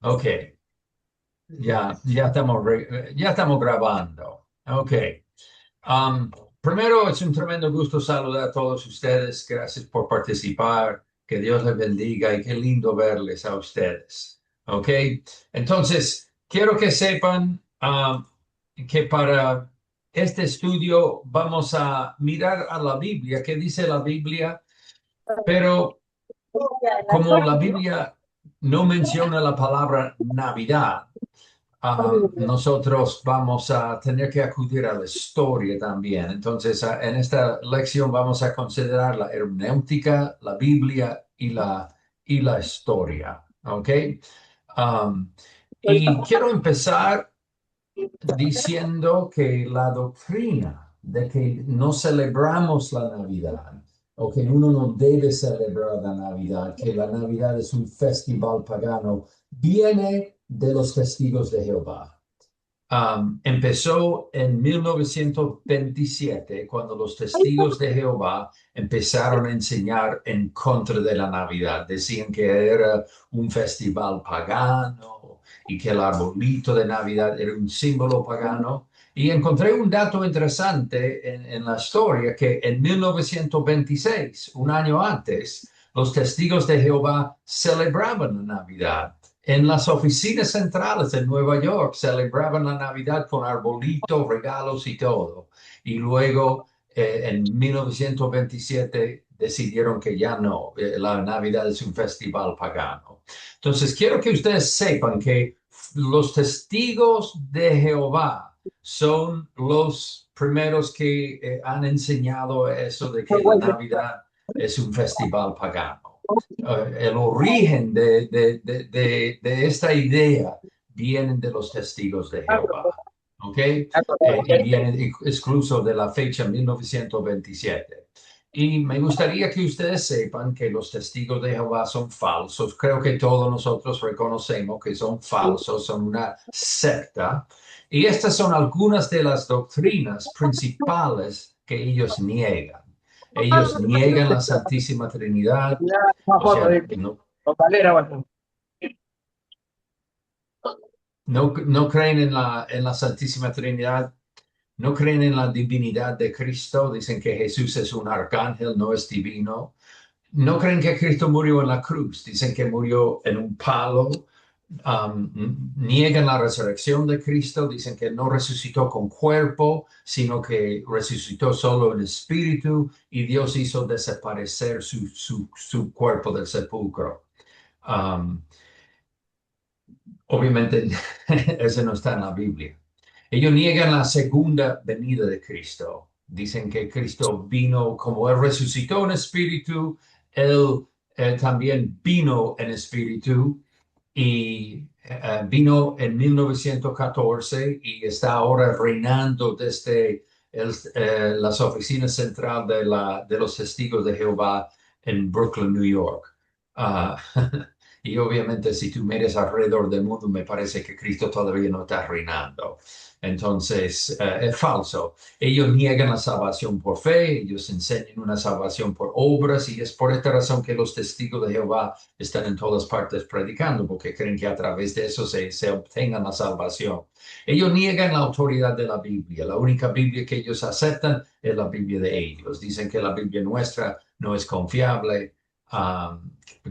Ok, ya estamos grabando. Ok. Um, Primero, es un tremendo gusto saludar a todos ustedes. Gracias por participar. Que Dios les bendiga y qué lindo verles a ustedes. Ok. Entonces, quiero que sepan que para este estudio vamos a mirar a la Biblia, qué dice la Biblia, pero como la Biblia no menciona la palabra Navidad, nosotros vamos a tener que acudir a la historia también. Entonces, en esta lección vamos a considerar la hermenéutica, la Biblia y la historia. ¿Ok? Um, y quiero empezar diciendo que la doctrina de que no celebramos la Navidad o que uno no debe celebrar la Navidad, que la Navidad es un festival pagano, viene de los testigos de Jehová. Empezó en 1927, cuando los testigos de Jehová empezaron a enseñar en contra de la Navidad. Decían que era un festival pagano y que el arbolito de Navidad era un símbolo pagano. Y encontré un dato interesante en la historia, que en 1926, un año antes, los testigos de Jehová celebraban la Navidad. En las oficinas centrales de Nueva York celebraban la Navidad con arbolitos, regalos y todo. Y luego, en 1927, decidieron que ya no, la Navidad es un festival pagano. Entonces, quiero que ustedes sepan que los testigos de Jehová son los primeros que han enseñado eso de que la Navidad es un festival pagano. El origen de esta idea viene de los testigos de Jehová, ¿ok? Y viene incluso de la fecha 1927. Y me gustaría que ustedes sepan que los testigos de Jehová son falsos. Creo que todos nosotros reconocemos que son falsos, son una secta. Y estas son algunas de las doctrinas principales que ellos niegan. Ellos niegan la Santísima Trinidad, o sea, no creen en la Santísima Trinidad, no creen en la divinidad de Cristo, dicen que Jesús es un arcángel, no es divino. No creen que Cristo murió en la cruz, dicen que murió en un palo. Niegan la resurrección de Cristo, dicen que no resucitó con cuerpo, sino que resucitó solo en espíritu y Dios hizo desaparecer su cuerpo del sepulcro. Um, Obviamente, eso no está en la Biblia. Ellos niegan la segunda venida de Cristo. Dicen que Cristo vino, como Él resucitó en espíritu, Él también vino en espíritu y vino en 1914 y está ahora reinando desde las oficinas centrales de los testigos de Jehová en Brooklyn, New York. Ah, y obviamente si tú miras alrededor del mundo, me parece que Cristo todavía no está reinando. Entonces, es falso. Ellos niegan la salvación por fe, ellos enseñan una salvación por obras y es por esta razón que los testigos de Jehová están en todas partes predicando, porque creen que a través de eso se obtenga la salvación. Ellos niegan la autoridad de la Biblia. La única Biblia que ellos aceptan es la Biblia de ellos. Dicen que la Biblia nuestra no es confiable,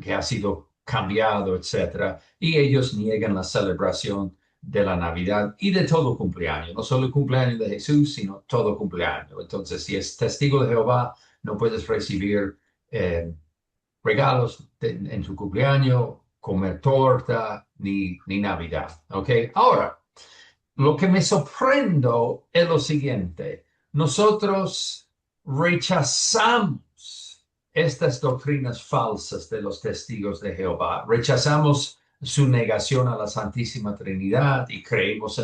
que ha sido cambiado, etcétera. Y ellos niegan la celebración de la Navidad y de todo cumpleaños, no solo el cumpleaños de Jesús, sino todo cumpleaños. Entonces, si es testigo de Jehová, no puedes recibir regalos en tu cumpleaños, comer torta, ni Navidad. ¿Ok? Ahora, lo que me sorprendo es lo siguiente. Nosotros rechazamos estas doctrinas falsas de los testigos de Jehová. Rechazamos su negación a la Santísima Trinidad y creemos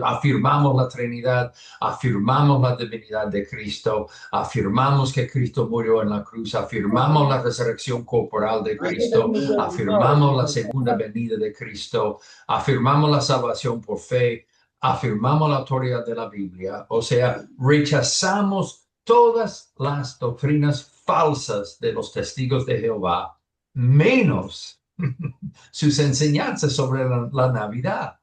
afirmamos la Trinidad, afirmamos la divinidad de Cristo, afirmamos que Cristo murió en la cruz, afirmamos la resurrección corporal de Cristo, afirmamos la segunda venida de Cristo, afirmamos la salvación por fe, afirmamos la autoridad de la Biblia, o sea, rechazamos todas las doctrinas falsas de los testigos de Jehová, menos sus enseñanzas sobre la Navidad.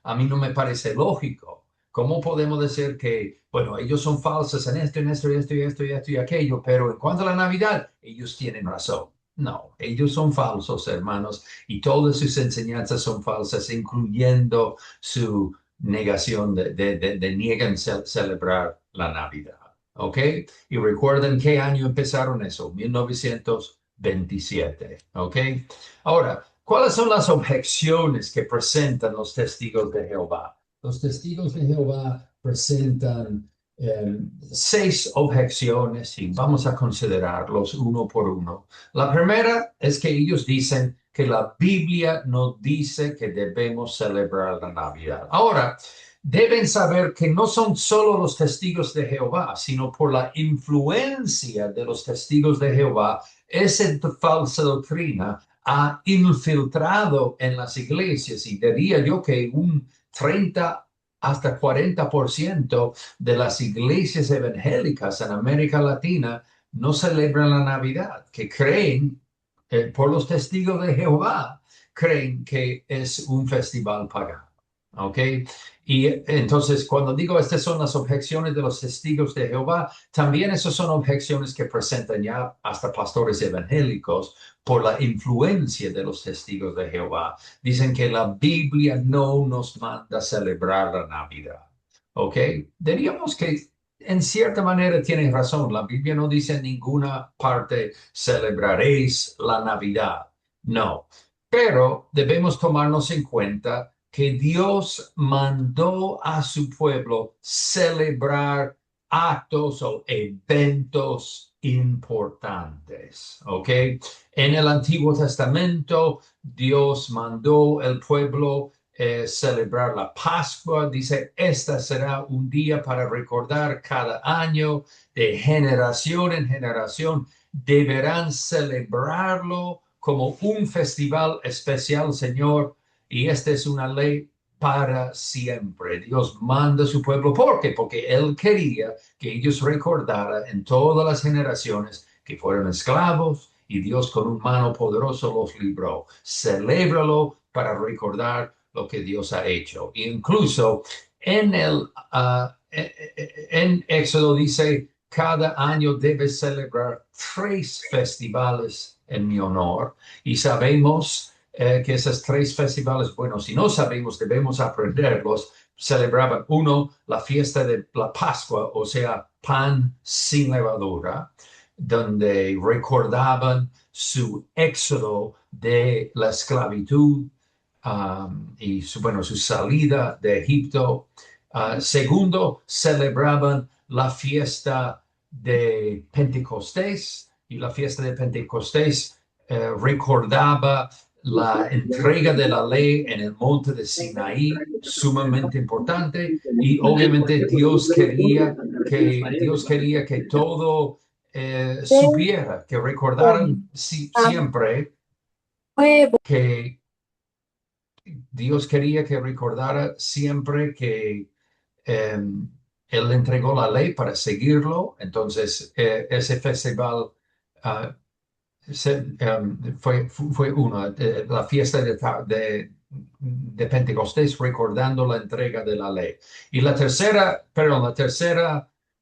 A mí no me parece lógico. ¿Cómo podemos decir que, bueno, ellos son falsos en esto, en esto, y esto, y esto, y esto, y aquello, pero en cuanto a la Navidad, ellos tienen razón? No, ellos son falsos, hermanos, y todas sus enseñanzas son falsas, incluyendo su negación de niegan celebrar la Navidad. ¿Ok? Y recuerden qué año empezaron eso, 1927. ¿Ok? Ahora, ¿cuáles son las objeciones que presentan los testigos de Jehová? Los testigos de Jehová presentan 6 objeciones y vamos a considerarlos uno por uno. La primera es que ellos dicen que la Biblia no dice que debemos celebrar la Navidad. Ahora, deben saber que no son solo los testigos de Jehová, sino por la influencia de los testigos de Jehová, esa falsa doctrina ha infiltrado en las iglesias y diría yo que un 30 hasta 40% de las iglesias evangélicas en América Latina no celebran la Navidad, que creen, por los testigos de Jehová, creen que es un festival pagano. ¿Ok? Y entonces, cuando digo estas son las objeciones de los testigos de Jehová, también esas son objeciones que presentan ya hasta pastores evangélicos por la influencia de los testigos de Jehová. Dicen que la Biblia no nos manda celebrar la Navidad. ¿Ok? Diríamos que en cierta manera tienen razón. La Biblia no dice en ninguna parte celebraréis la Navidad. No. Pero debemos tomarnos en cuenta que Dios mandó a su pueblo celebrar actos o eventos importantes, ¿ok? En el Antiguo Testamento, Dios mandó al pueblo celebrar la Pascua. Dice, esta será un día para recordar cada año, de generación en generación. Deberán celebrarlo como un festival especial, Señor, y esta es una ley para siempre. Dios manda a su pueblo. ¿Por qué? Porque Él quería que ellos recordaran en todas las generaciones que fueron esclavos y Dios con un mano poderoso los libró. Celébralo para recordar lo que Dios ha hecho. E incluso en Éxodo dice, cada año debes celebrar 3 festivales en mi honor. Y sabemos que esos 3 festivales, bueno, si no sabemos, debemos aprenderlos. Celebraban uno, la fiesta de la Pascua, o sea, pan sin levadura, donde recordaban su éxodo de la esclavitud y su salida de Egipto. Segundo, celebraban la fiesta de Pentecostés, y la fiesta de Pentecostés recordaba la entrega de la ley en el monte de Sinaí, sumamente importante, y obviamente Dios quería que todo supiera, que recordaran siempre que Dios quería que recordara siempre que Él entregó la ley para seguirlo. Entonces, ese festival uh, fue uno, la fiesta de Pentecostés, recordando la entrega de la ley. Y la tercera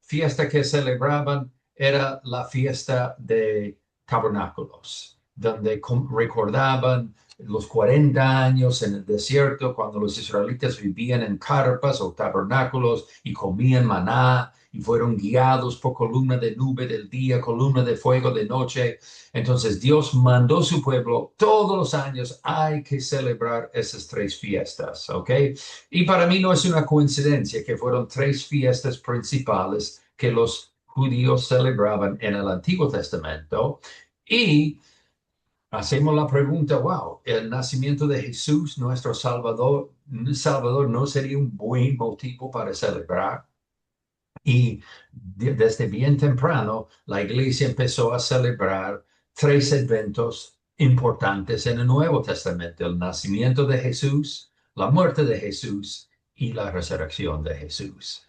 fiesta que celebraban era la fiesta de tabernáculos, donde recordaban los 40 años en el desierto, cuando los israelitas vivían en carpas o tabernáculos y comían maná y fueron guiados por columna de nube del día, columna de fuego de noche. Entonces Dios mandó a su pueblo, todos los años hay que celebrar esas 3 fiestas, ¿ok? Y para mí no es una coincidencia que fueron 3 fiestas principales que los judíos celebraban en el Antiguo Testamento. Y hacemos la pregunta, wow, el nacimiento de Jesús, nuestro Salvador, no sería un buen motivo para celebrar. Y desde bien temprano, la iglesia empezó a celebrar 3 eventos importantes en el Nuevo Testamento: el nacimiento de Jesús, la muerte de Jesús y la resurrección de Jesús.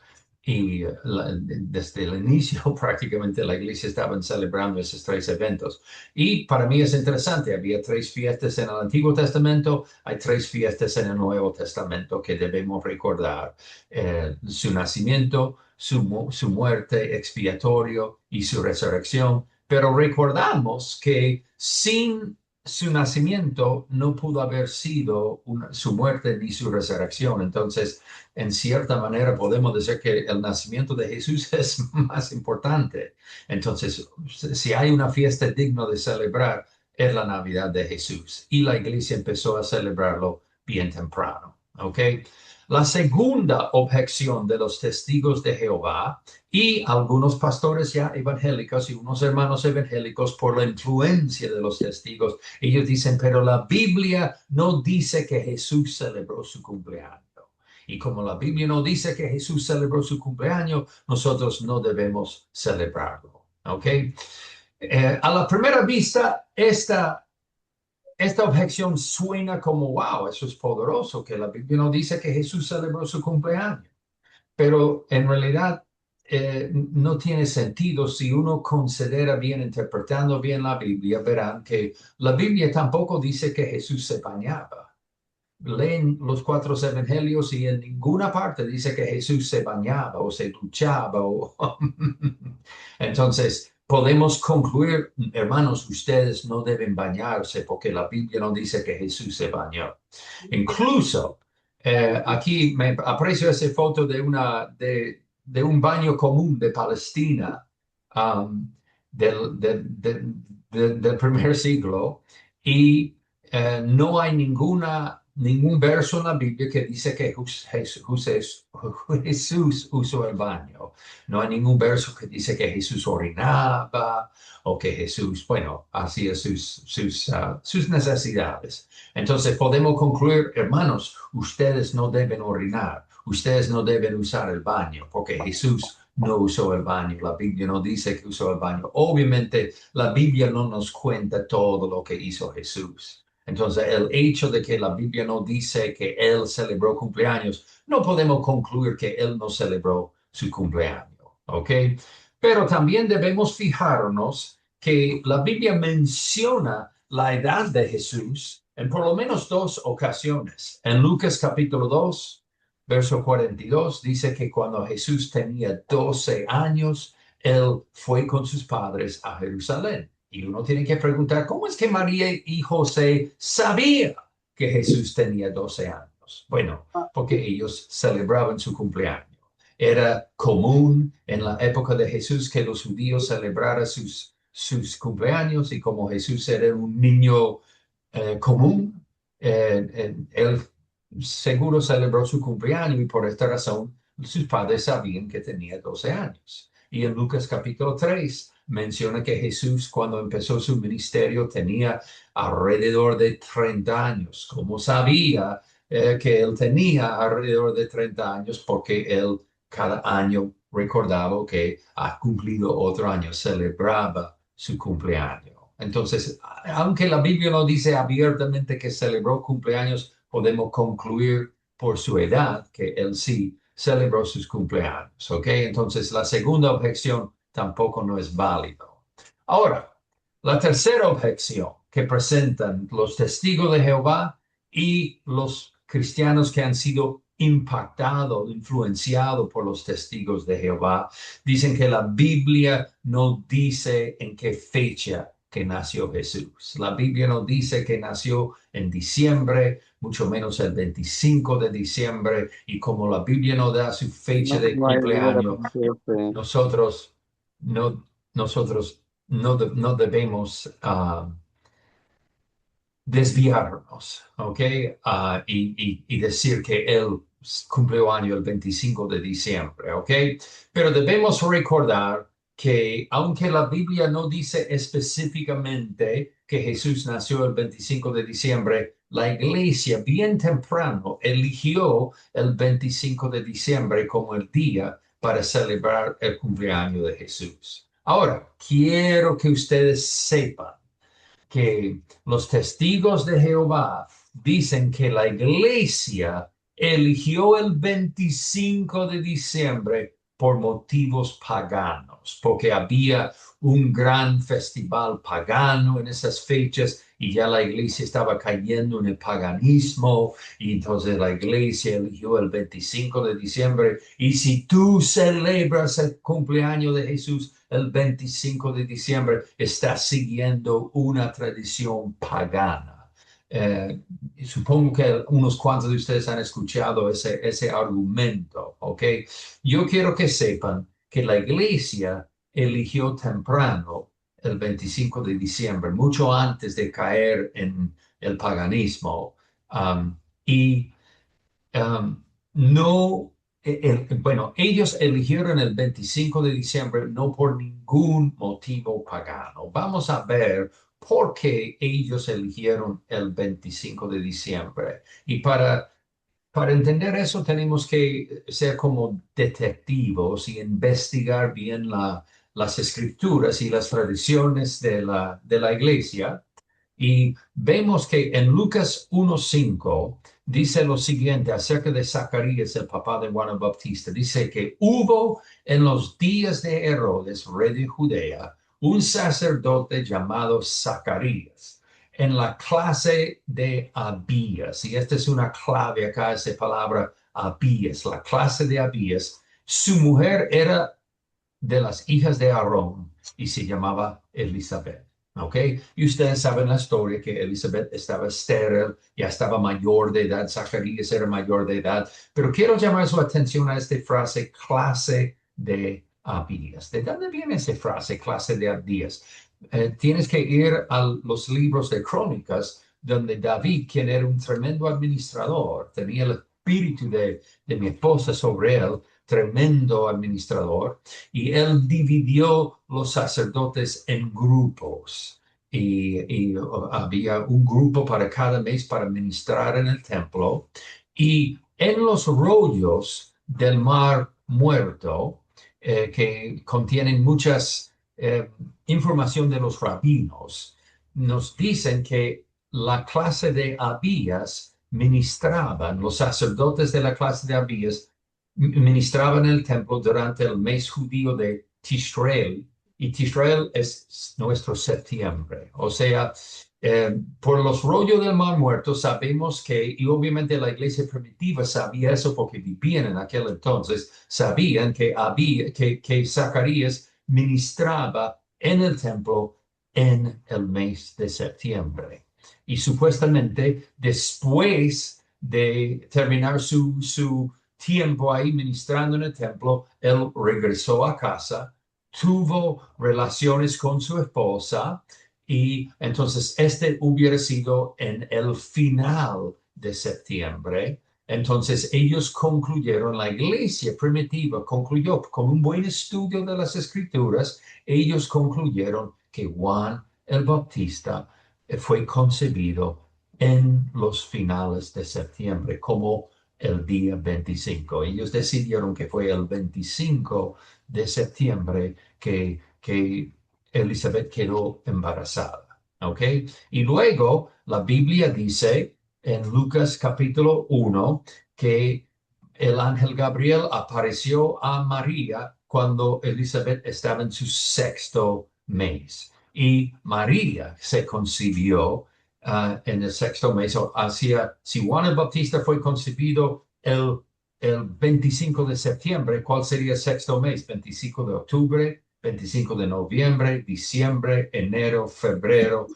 Y desde el inicio prácticamente la iglesia estaba celebrando esos tres eventos. Y para mí es interesante, había tres fiestas en el Antiguo Testamento, hay tres fiestas en el Nuevo Testamento que debemos recordar. Su nacimiento, su muerte expiatorio y su resurrección. Pero recordamos que sin su nacimiento no pudo haber sido su muerte ni su resurrección. Entonces, en cierta manera podemos decir que el nacimiento de Jesús es más importante. Entonces, si hay una fiesta digna de celebrar, es la Navidad de Jesús. Y la iglesia empezó a celebrarlo bien temprano. ¿Ok? La segunda objeción de los testigos de Jehová y algunos pastores ya evangélicos y unos hermanos evangélicos por la influencia de los testigos, ellos dicen, pero la Biblia no dice que Jesús celebró su cumpleaños. Y como la Biblia no dice que Jesús celebró su cumpleaños, nosotros no debemos celebrarlo. ¿Ok? A la primera vista, esta objeción suena como, wow, eso es poderoso, que la Biblia no dice que Jesús celebró su cumpleaños. Pero en realidad no tiene sentido si uno considera bien, interpretando bien la Biblia, verán que la Biblia tampoco dice que Jesús se bañaba. Leen los cuatro evangelios y en ninguna parte dice que Jesús se bañaba o se duchaba. Entonces, podemos concluir, hermanos, ustedes no deben bañarse porque la Biblia no dice que Jesús se bañó. Incluso, aquí me aprecio esa foto de un baño común de Palestina um, del primer siglo y no hay ningún verso en la Biblia que dice que Jesús usó el baño. No hay ningún verso que dice que Jesús orinaba o que Jesús, bueno, hacía sus necesidades. Entonces podemos concluir, hermanos, ustedes no deben orinar, ustedes no deben usar el baño, porque Jesús no usó el baño, la Biblia no dice que usó el baño. Obviamente, la Biblia no nos cuenta todo lo que hizo Jesús. Entonces, el hecho de que la Biblia no dice que él celebró cumpleaños, no podemos concluir que él no celebró su cumpleaños, ¿ok? Pero también debemos fijarnos que la Biblia menciona la edad de Jesús en por lo menos dos ocasiones. En Lucas capítulo 2, verso 42, dice que cuando Jesús tenía 12 años, él fue con sus padres a Jerusalén. Y uno tiene que preguntar, ¿cómo es que María y José sabían que Jesús tenía 12 años? Bueno, porque ellos celebraban su cumpleaños. Era común en la época de Jesús que los judíos celebraran sus cumpleaños y como Jesús era un niño común, él seguro celebró su cumpleaños y por esta razón sus padres sabían que tenía 12 años. Y en Lucas capítulo 3 menciona que Jesús cuando empezó su ministerio tenía alrededor de 30 años. ¿Cómo sabía que él tenía alrededor de 30 años? Porque él cada año recordaba que ha cumplido otro año, celebraba su cumpleaños. Entonces, aunque la Biblia no dice abiertamente que celebró cumpleaños, podemos concluir por su edad que él sí celebró sus cumpleaños, ¿ok? Entonces, la segunda objeción tampoco no es válido. Ahora, la tercera objeción que presentan los testigos de Jehová y los cristianos que han sido impactados, influenciados por los testigos de Jehová, dicen que la Biblia no dice en qué fecha que nació Jesús. La Biblia no dice que nació en diciembre, mucho menos el 25 de diciembre, y como la Biblia no da su fecha No, de no hay ninguna cumpleaños, fecha. nosotros no, nosotros no debemos desviarnos, ¿ok? Y decir que él cumplió año el 25 de diciembre, ¿ok? Pero debemos recordar que aunque la Biblia no dice específicamente que Jesús nació el 25 de diciembre, la iglesia bien temprano eligió el 25 de diciembre como el día para celebrar el cumpleaños de Jesús. Ahora, quiero que ustedes sepan que los testigos de Jehová dicen que la iglesia eligió el 25 de diciembre por motivos paganos, porque había un gran festival pagano en esas fechas y ya la iglesia estaba cayendo en el paganismo y entonces la iglesia eligió el 25 de diciembre y si tú celebras el cumpleaños de Jesús el 25 de diciembre, estás siguiendo una tradición pagana. Eh, Supongo que unos cuantos de ustedes han escuchado ese argumento, ¿ok? Yo quiero que sepan que la iglesia eligió temprano el 25 de diciembre, mucho antes de caer en el paganismo. Um, y no, bueno, ellos eligieron el 25 de diciembre no por ningún motivo pagano. Vamos a ver por qué ellos eligieron el 25 de diciembre. Y para entender eso tenemos que ser como detectivos y investigar bien las escrituras y las tradiciones de la iglesia. Y vemos que en Lucas 1:5 dice lo siguiente acerca de Zacarías, el papá de Juan el Bautista. Dice que hubo en los días de Herodes, rey de Judea, un sacerdote llamado Zacarías en la clase de Abías. Y esta es una clave acá, esa palabra Abías, la clase de Abías. Su mujer era de las hijas de Aarón y se llamaba Elizabeth. ¿Ok? Y ustedes saben la historia que Elizabeth estaba estéril, ya estaba mayor de edad, Zacarías era mayor de edad, pero quiero llamar su atención a esta frase, clase de Abías. ¿De dónde viene esa frase, clase de Abías? Tienes que ir a los libros de Crónicas, donde David, quien era un tremendo administrador, tenía el espíritu de mi esposa sobre él, tremendo administrador, y él dividió los sacerdotes en grupos. Y había un grupo para cada mes para ministrar en el templo. Y en los rollos del Mar Muerto, que contienen muchas información de los rabinos, nos dicen que la clase de Abías ministraban, los sacerdotes de la clase de Abías ministraban en el templo durante el mes judío de Tishrei, y Tishrei es nuestro septiembre. O sea, por los rollos del Mar Muerto sabemos que, y obviamente la iglesia primitiva sabía eso porque vivían en aquel entonces, sabían que Zacarías ministraba en el templo en el mes de septiembre. Y supuestamente después de terminar su tiempo ahí ministrando en el templo, él regresó a casa, tuvo relaciones con su esposa y entonces este hubiera sido en el final de septiembre. Entonces ellos concluyeron, la iglesia primitiva concluyó con un buen estudio de las escrituras, ellos concluyeron que Juan el Bautista fue concebido en los finales de septiembre, como el día 25. Ellos decidieron que fue el 25 de septiembre que Elizabeth quedó embarazada. ¿Ok? Y luego la Biblia dice en Lucas capítulo 1 que el ángel Gabriel apareció a María cuando Elizabeth estaba en su sexto mes. Y María se concibió en el sexto mes. Si Juan el Bautista fue concebido el 25 de septiembre, ¿cuál sería el sexto mes? 25 de octubre, 25 de noviembre, diciembre, enero, febrero,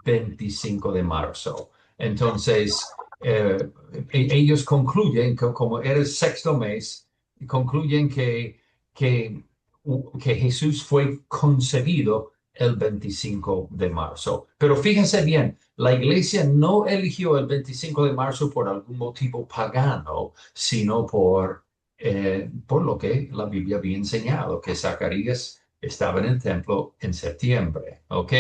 25 de marzo. Entonces, ellos concluyen que como era el sexto mes, concluyen que Jesús fue concebido el 25 de marzo. Pero fíjense bien, la iglesia no eligió el 25 de marzo por algún motivo pagano, sino por lo que la Biblia había enseñado, que Zacarías estaba en el templo en septiembre. ¿Ok?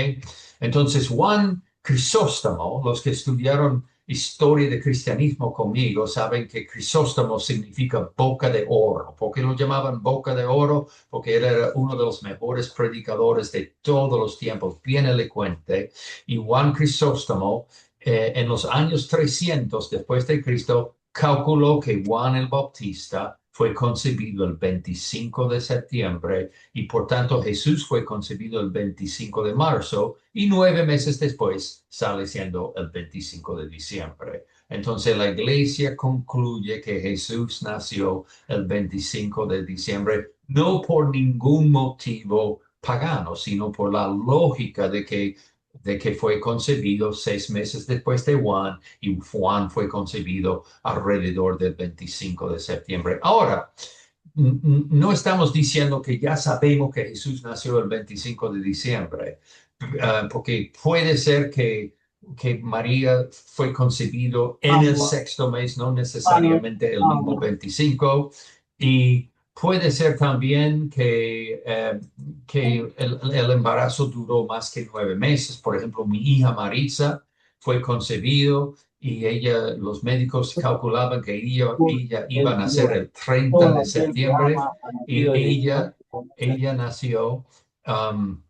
Entonces, Juan Crisóstomo, los que estudiaron historia de cristianismo conmigo, saben que Crisóstomo significa boca de oro. ¿Por qué lo llamaban boca de oro? Porque él era uno de los mejores predicadores de todos los tiempos, bien elocuente. Y Juan Crisóstomo, en los años 300 después de Cristo, calculó que Juan el Bautista fue concebido el 25 de septiembre y por tanto Jesús fue concebido el 25 de marzo y 9 meses después sale siendo el 25 de diciembre. Entonces la iglesia concluye que Jesús nació el 25 de diciembre no por ningún motivo pagano, sino por la lógica de que fue concebido 6 meses después de Juan y Juan fue concebido alrededor del 25 de septiembre. Ahora, no estamos diciendo que ya sabemos que Jesús nació el 25 de diciembre, porque puede ser que María fue concebido en el Amor, sexto mes, no amor, necesariamente el mismo amor. 25, y puede ser también que el embarazo duró más que 9 meses. Por ejemplo, mi hija Maritza fue concebido y los médicos calculaban que ella iba a El nacer Dios, el 30 todo de aquel que septiembre ama a la y vida de Dios. ella nació um,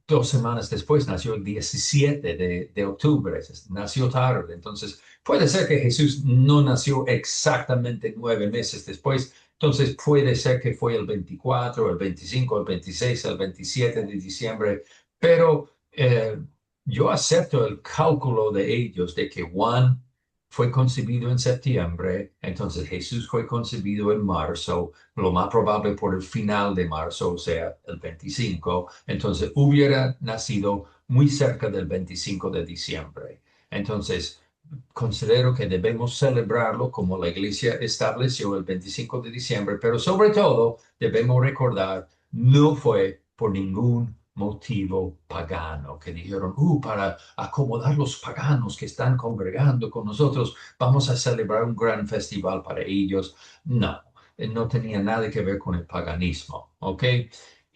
2 semanas después, nació el 17 de octubre, nació tarde. Entonces, puede ser que Jesús no nació exactamente 9 meses después. Entonces, puede ser que fue el 24, el 25, el 26, el 27 de diciembre, pero yo acepto el cálculo de ellos de que Juan fue concebido en septiembre, entonces Jesús fue concebido en marzo, lo más probable por el final de marzo, o sea, el 25, entonces hubiera nacido muy cerca del 25 de diciembre. Entonces, considero que debemos celebrarlo como la iglesia estableció el 25 de diciembre, pero sobre todo debemos recordar, no fue por ningún motivo pagano, que dijeron, para acomodar los paganos que están congregando con nosotros, vamos a celebrar un gran festival para ellos. No, no tenía nada que ver con el paganismo, ¿ok?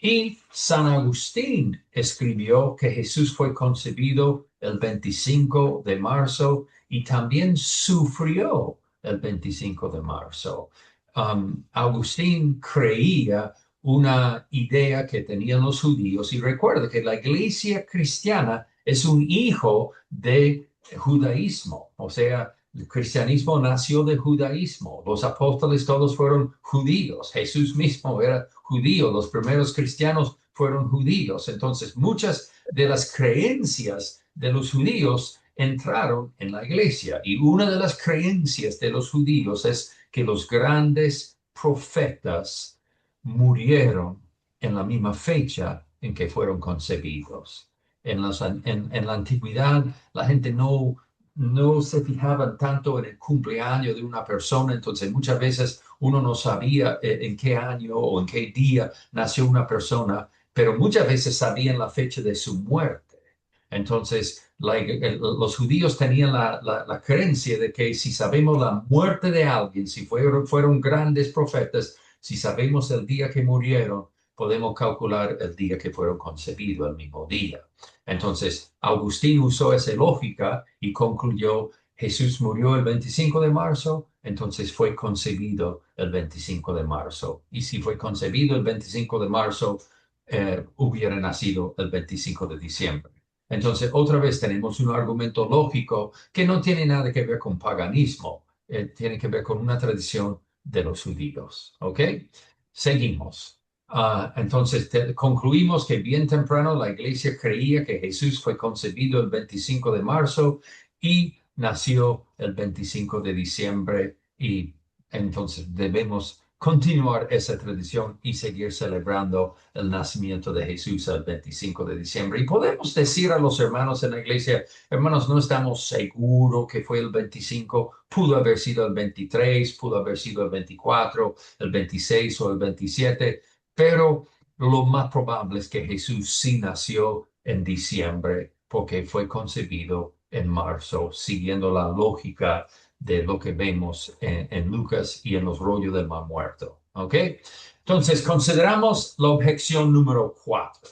Y San Agustín escribió que Jesús fue concebido el 25 de marzo y también sufrió el 25 de marzo. Agustín creía una idea que tenían los judíos y recuerda que la iglesia cristiana es un hijo de judaísmo, o sea, el cristianismo nació del judaísmo. Los apóstoles todos fueron judíos. Jesús mismo era judío. Los primeros cristianos fueron judíos. Entonces, muchas de las creencias de los judíos entraron en la iglesia. Y una de las creencias de los judíos es que los grandes profetas murieron en la misma fecha en que fueron concebidos. En la antigüedad, la gente no se fijaban tanto en el cumpleaños de una persona, entonces muchas veces uno no sabía en qué año o en qué día nació una persona, pero muchas veces sabían la fecha de su muerte. Entonces, los judíos tenían la creencia de que si sabemos la muerte de alguien, si fueron grandes profetas, si sabemos el día que murieron, podemos calcular el día que fueron concebidos, el mismo día. Entonces, Agustín usó esa lógica y concluyó, Jesús murió el 25 de marzo, entonces fue concebido el 25 de marzo. Y si fue concebido el 25 de marzo, hubiera nacido el 25 de diciembre. Entonces, otra vez tenemos un argumento lógico que no tiene nada que ver con paganismo, tiene que ver con una tradición de los judíos. ¿Ok? Seguimos. Entonces, concluimos que bien temprano la iglesia creía que Jesús fue concebido el 25 de marzo y nació el 25 de diciembre y entonces debemos continuar esa tradición y seguir celebrando el nacimiento de Jesús el 25 de diciembre. Y podemos decir a los hermanos en la iglesia, hermanos, no estamos seguros que fue el 25, pudo haber sido el 23, pudo haber sido el 24, el 26 o el 27, pero lo más probable es que Jesús sí nació en diciembre porque fue concebido en marzo, siguiendo la lógica de lo que vemos en Lucas y en los rollos del mar muerto. ¿Ok? Entonces, consideramos la objeción número 4.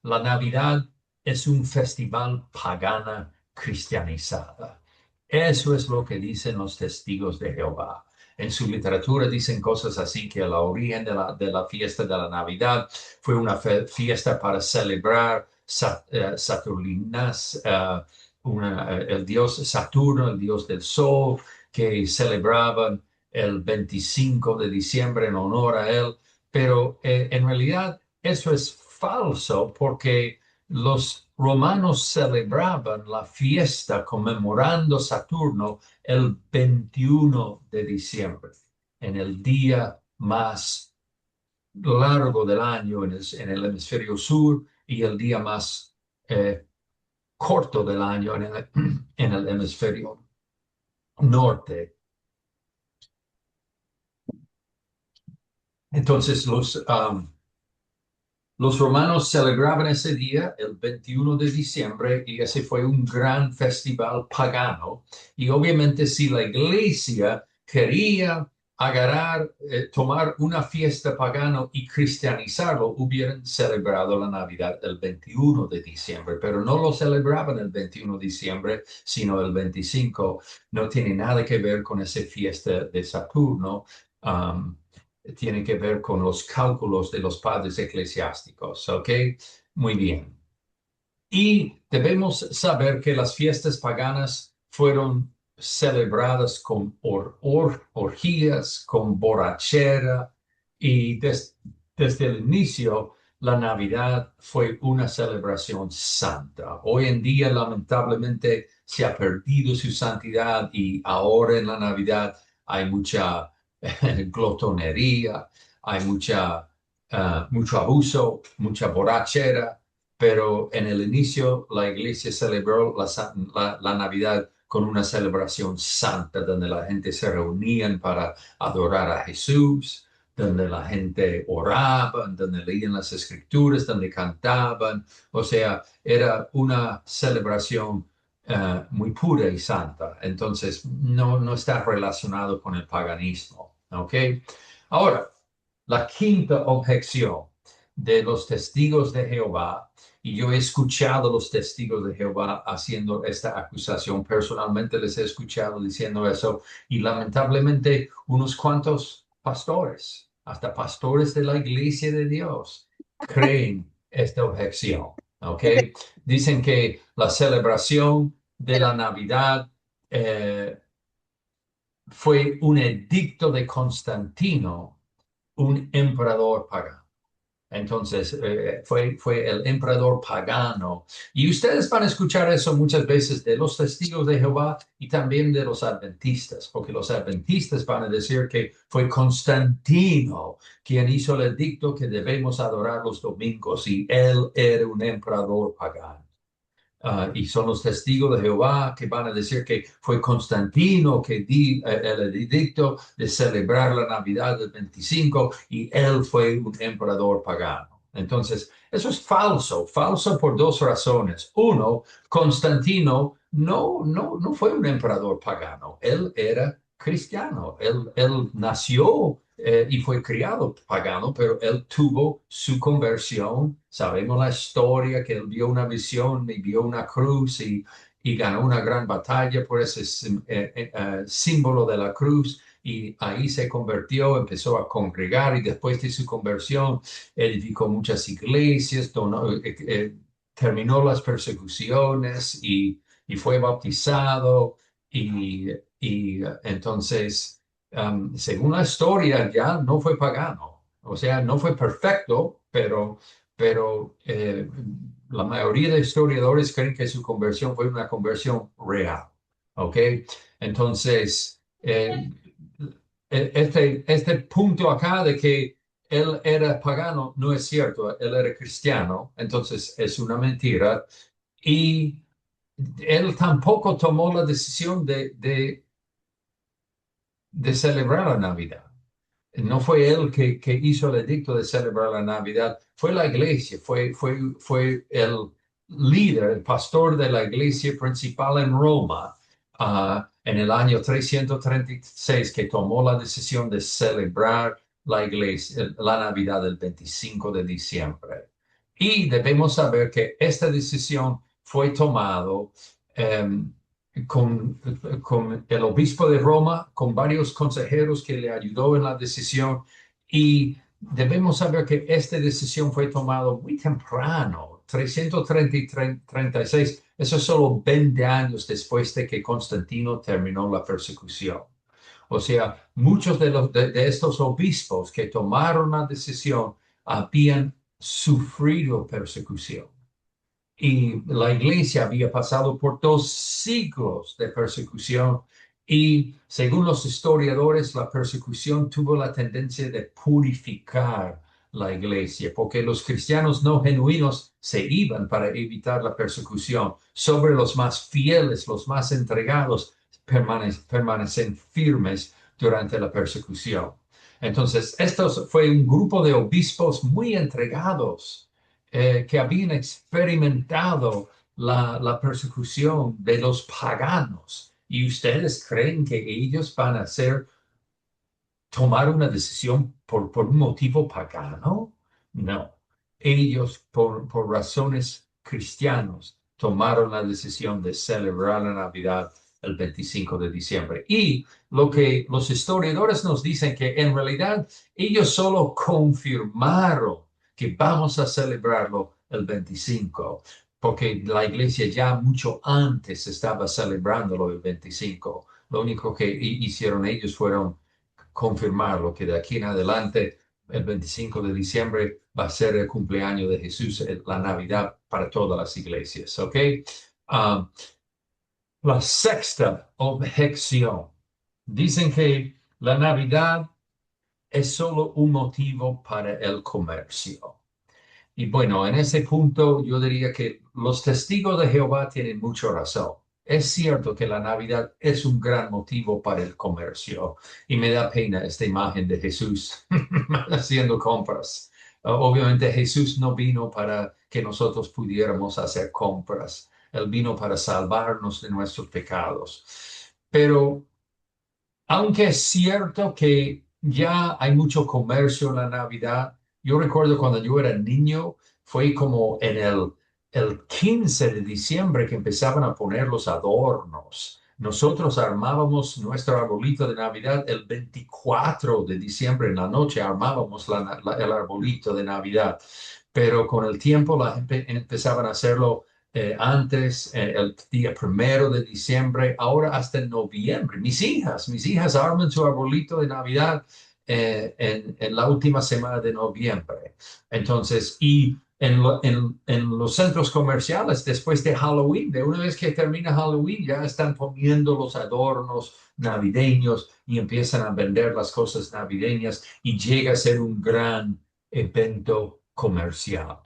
La Navidad es un festival pagana cristianizada. Eso es lo que dicen los testigos de Jehová. En su literatura dicen cosas así que el origen de la fiesta de la Navidad fue una fiesta para celebrar Saturninas, el dios Saturno, el dios del sol, que celebraban el 25 de diciembre en honor a él, pero en realidad eso es falso porque los romanos celebraban la fiesta conmemorando Saturno el 21 de diciembre, en el día más largo del año en el hemisferio sur y el día más corto del año en el hemisferio norte. Entonces los romanos celebraban ese día, el 21 de diciembre, y ese fue un gran festival pagano. Y obviamente si la iglesia quería agarrar, tomar una fiesta pagano y cristianizarlo, hubieran celebrado la Navidad el 21 de diciembre, pero no lo celebraban el 21 de diciembre, sino el 25. No tiene nada que ver con esa fiesta de Saturno. Um, Tiene que ver con los cálculos de los padres eclesiásticos, ¿ok? Muy bien. Y debemos saber que las fiestas paganas fueron celebradas con orgías, con borrachera, y desde el inicio la Navidad fue una celebración santa. Hoy en día, lamentablemente, se ha perdido su santidad y ahora en la Navidad hay mucha glotonería, hay mucho abuso, mucha borrachera, pero en el inicio la iglesia celebró la Navidad con una celebración santa, donde la gente se reunía para adorar a Jesús, donde la gente oraba, donde leían las escrituras, donde cantaban. O sea, era una celebración muy pura y santa. Entonces, no está relacionado con el paganismo. ¿Ok? Ahora, la quinta objeción de los testigos de Jehová, y yo he escuchado a los testigos de Jehová haciendo esta acusación, personalmente les he escuchado diciendo eso, y lamentablemente unos cuantos pastores, hasta pastores de la iglesia de Dios, creen esta objeción, ¿ok? Dicen que la celebración de la Navidad fue un edicto de Constantino, un emperador pagano. Entonces, fue el emperador pagano. Y ustedes van a escuchar eso muchas veces de los testigos de Jehová y también de los adventistas, porque los adventistas van a decir que fue Constantino quien hizo el edicto que debemos adorar los domingos y él era un emperador pagano. Y son los testigos de Jehová que van a decir que fue Constantino que dio el edicto de celebrar la Navidad del 25 y él fue un emperador pagano. Entonces, eso es falso, falso por dos razones. Uno, Constantino no fue un emperador pagano, él era cristiano, él nació y fue criado pagano, pero él tuvo su conversión. Sabemos la historia que él vio una visión y vio una cruz y ganó una gran batalla por ese símbolo de la cruz. Y ahí se convirtió, empezó a congregar y después de su conversión edificó muchas iglesias, terminó las persecuciones y fue bautizado y entonces según la historia, ya no fue pagano. O sea, no fue perfecto, pero la mayoría de historiadores creen que su conversión fue una conversión real. ¿Ok? Entonces, este punto acá de que él era pagano no es cierto, él era cristiano, entonces es una mentira. Y él tampoco tomó la decisión de celebrar la Navidad. No fue él que hizo el edicto de celebrar la Navidad, fue la iglesia, fue el líder, el pastor de la iglesia principal en Roma, en el año 336 que tomó la decisión de celebrar la iglesia, la Navidad del 25 de diciembre. Y debemos saber que esta decisión fue tomado con el obispo de Roma, con varios consejeros que le ayudó en la decisión y debemos saber que esta decisión fue tomada muy temprano, 336, eso es solo 20 años después de que Constantino terminó la persecución. O sea, muchos de estos obispos que tomaron la decisión habían sufrido persecución. Y la iglesia había pasado por 2 siglos de persecución y según los historiadores, la persecución tuvo la tendencia de purificar la iglesia, porque los cristianos no genuinos se iban para evitar la persecución. Sobre los más fieles, los más entregados, permanecen firmes durante la persecución. Entonces, estos fue un grupo de obispos muy entregados que habían experimentado la persecución de los paganos. ¿Y ustedes creen que ellos van a tomar una decisión por un motivo pagano? No. Ellos, por razones cristianas, tomaron la decisión de celebrar la Navidad el 25 de diciembre. Y lo que los historiadores nos dicen que en realidad ellos solo confirmaron que vamos a celebrarlo el 25, porque la iglesia ya mucho antes estaba celebrándolo el 25. Lo único que hicieron ellos fueron confirmarlo, que de aquí en adelante, el 25 de diciembre, va a ser el cumpleaños de Jesús, la Navidad para todas las iglesias, ¿ok? Ah, la sexta objeción. Dicen que la Navidad es solo un motivo para el comercio. Y bueno, en ese punto yo diría que los testigos de Jehová tienen mucha razón. Es cierto que la Navidad es un gran motivo para el comercio y me da pena esta imagen de Jesús haciendo compras. Obviamente Jesús no vino para que nosotros pudiéramos hacer compras. Él vino para salvarnos de nuestros pecados. Pero aunque es cierto que ya hay mucho comercio en la Navidad, yo recuerdo cuando yo era niño, fue como en el 15 de diciembre que empezaban a poner los adornos. Nosotros armábamos nuestro arbolito de Navidad el 24 de diciembre en la noche, armábamos el arbolito de Navidad. Pero con el tiempo la gente empezaban a hacerlo antes, el día 1 de diciembre, ahora hasta en noviembre. Mis hijas arman su arbolito de Navidad en la última semana de noviembre. Entonces, y en los centros comerciales, después de Halloween, de una vez que termina Halloween, ya están poniendo los adornos navideños y empiezan a vender las cosas navideñas y llega a ser un gran evento comercial.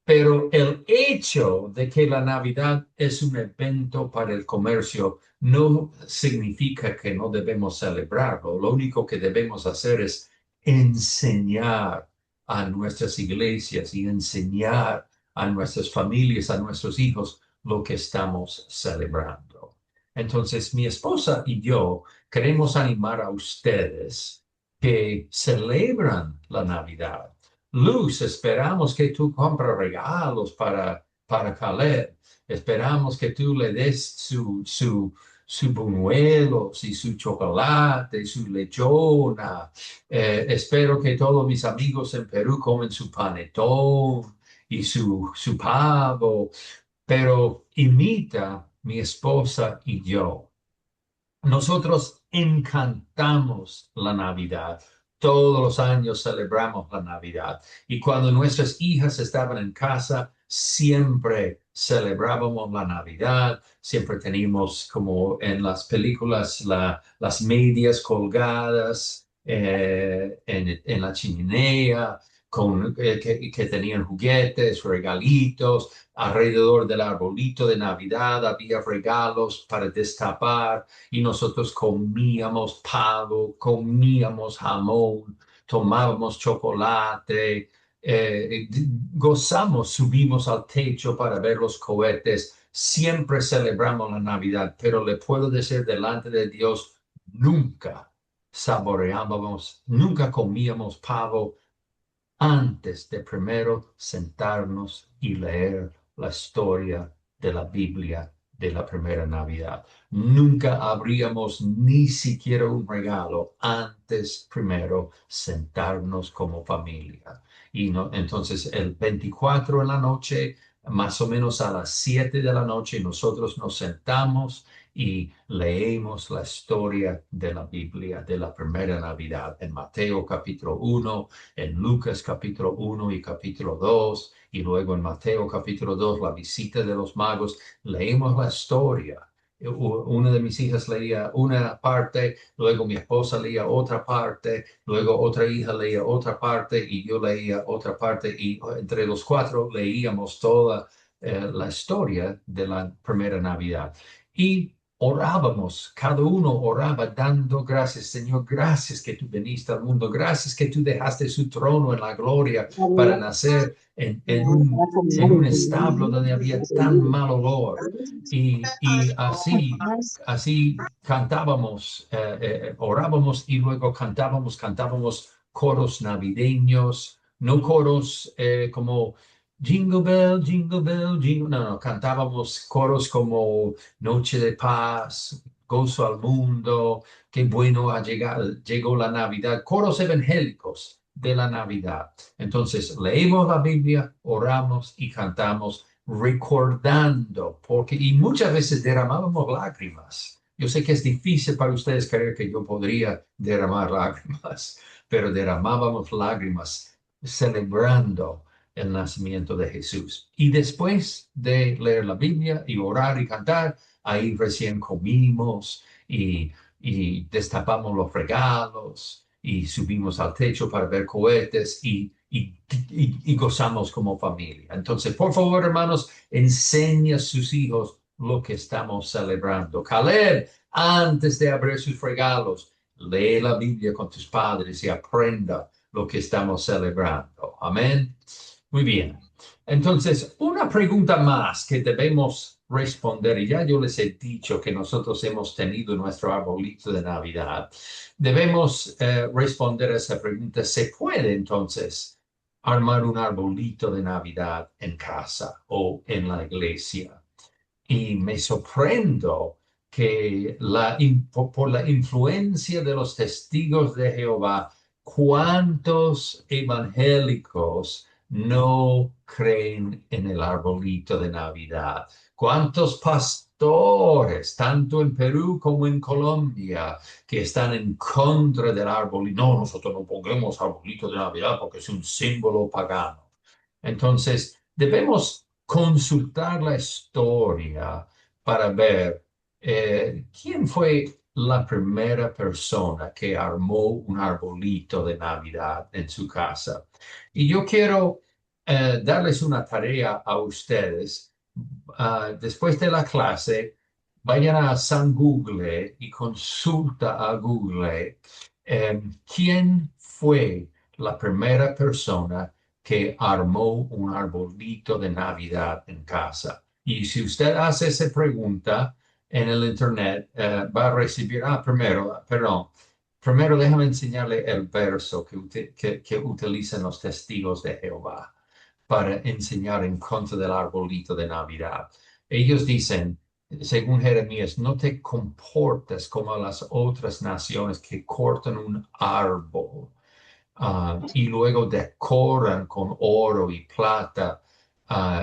Pero el hecho de que la Navidad es un evento para el comercio no significa que no debemos celebrarlo. Lo único que debemos hacer es enseñar a nuestras iglesias y enseñar a nuestras familias, a nuestros hijos, lo que estamos celebrando. Entonces, mi esposa y yo queremos animar a ustedes que celebran la Navidad. Luz, esperamos que tú compres regalos para Caleb. Esperamos que tú le des su buñuelos y su chocolate, su lechona. Espero que todos mis amigos en Perú comen su panetón y su pavo, pero imita mi esposa y yo. Nosotros encantamos la Navidad. Todos los años celebramos la Navidad. Y cuando nuestras hijas estaban en casa, siempre celebrábamos la Navidad. Siempre teníamos, como en las películas, las medias colgadas en la chimenea, que tenían juguetes, regalitos. Alrededor del arbolito de Navidad había regalos para destapar y nosotros comíamos pavo, comíamos jamón, tomábamos chocolate, gozamos, subimos al techo para ver los cohetes. Siempre celebramos la Navidad, pero le puedo decir delante de Dios, nunca saboreábamos, nunca comíamos pavo antes de primero sentarnos y leer la historia de la Biblia de la primera Navidad. Nunca abríamos ni siquiera un regalo antes primero sentarnos como familia. Y no, entonces el 24 en la noche, más o menos a las 7 de la noche, nosotros nos sentamos y leemos la historia de la Biblia, de la primera Navidad, en Mateo capítulo 1, en Lucas capítulo 1 y capítulo 2, y luego en Mateo capítulo 2, la visita de los magos. Leemos la historia. Una de mis hijas leía una parte, luego mi esposa leía otra parte, luego otra hija leía otra parte y yo leía otra parte, y entre los cuatro leíamos toda la historia de la primera Navidad. Y orábamos, cada uno oraba dando gracias. Señor, gracias que tú viniste al mundo, gracias que tú dejaste su trono en la gloria para nacer en un establo donde había tan mal olor. Y así cantábamos, orábamos y luego cantábamos coros navideños, no coros como Jingle Bell, Jingle Bell, Jingle. No, no, cantábamos coros como Noche de Paz, Gozo al Mundo, qué bueno ha llegado, llegó la Navidad, coros evangélicos de la Navidad. Entonces, leemos la Biblia, oramos y cantamos recordando, porque y muchas veces derramábamos lágrimas. Yo sé que es difícil para ustedes creer que yo podría derramar lágrimas, pero derramábamos lágrimas celebrando el nacimiento de Jesús. Y después de leer la Biblia y orar y cantar, ahí recién comimos y destapamos los regalos y subimos al techo para ver cohetes y gozamos como familia. Entonces, por favor, hermanos, enseña a sus hijos lo que estamos celebrando. Caleb, antes de abrir sus regalos, lee la Biblia con tus padres y aprenda lo que estamos celebrando. Amén. Muy bien. Entonces, una pregunta más que debemos responder, y ya yo les he dicho que nosotros hemos tenido nuestro arbolito de Navidad. Debemos responder a esa pregunta. ¿Se puede entonces armar un arbolito de Navidad en casa o en la iglesia? Y me sorprendo que por la influencia de los testigos de Jehová, ¿cuántos evangélicos no creen en el arbolito de Navidad? ¿Cuántos pastores, tanto en Perú como en Colombia, que están en contra del arbolito? No, nosotros no pongamos arbolito de Navidad porque es un símbolo pagano. Entonces, debemos consultar la historia para ver quién fue la primera persona que armó un arbolito de Navidad en su casa. Y yo quiero darles una tarea a ustedes. Después de la clase, vayan a San Google y consulta a Google quién fue la primera persona que armó un arbolito de Navidad en casa. Y si usted hace esa pregunta en el Internet, va a recibir, primero déjame enseñarle el verso que utilizan los testigos de Jehová para enseñar en contra del arbolito de Navidad. Ellos dicen, según Jeremías, no te comportes como las otras naciones que cortan un árbol y luego decoran con oro y plata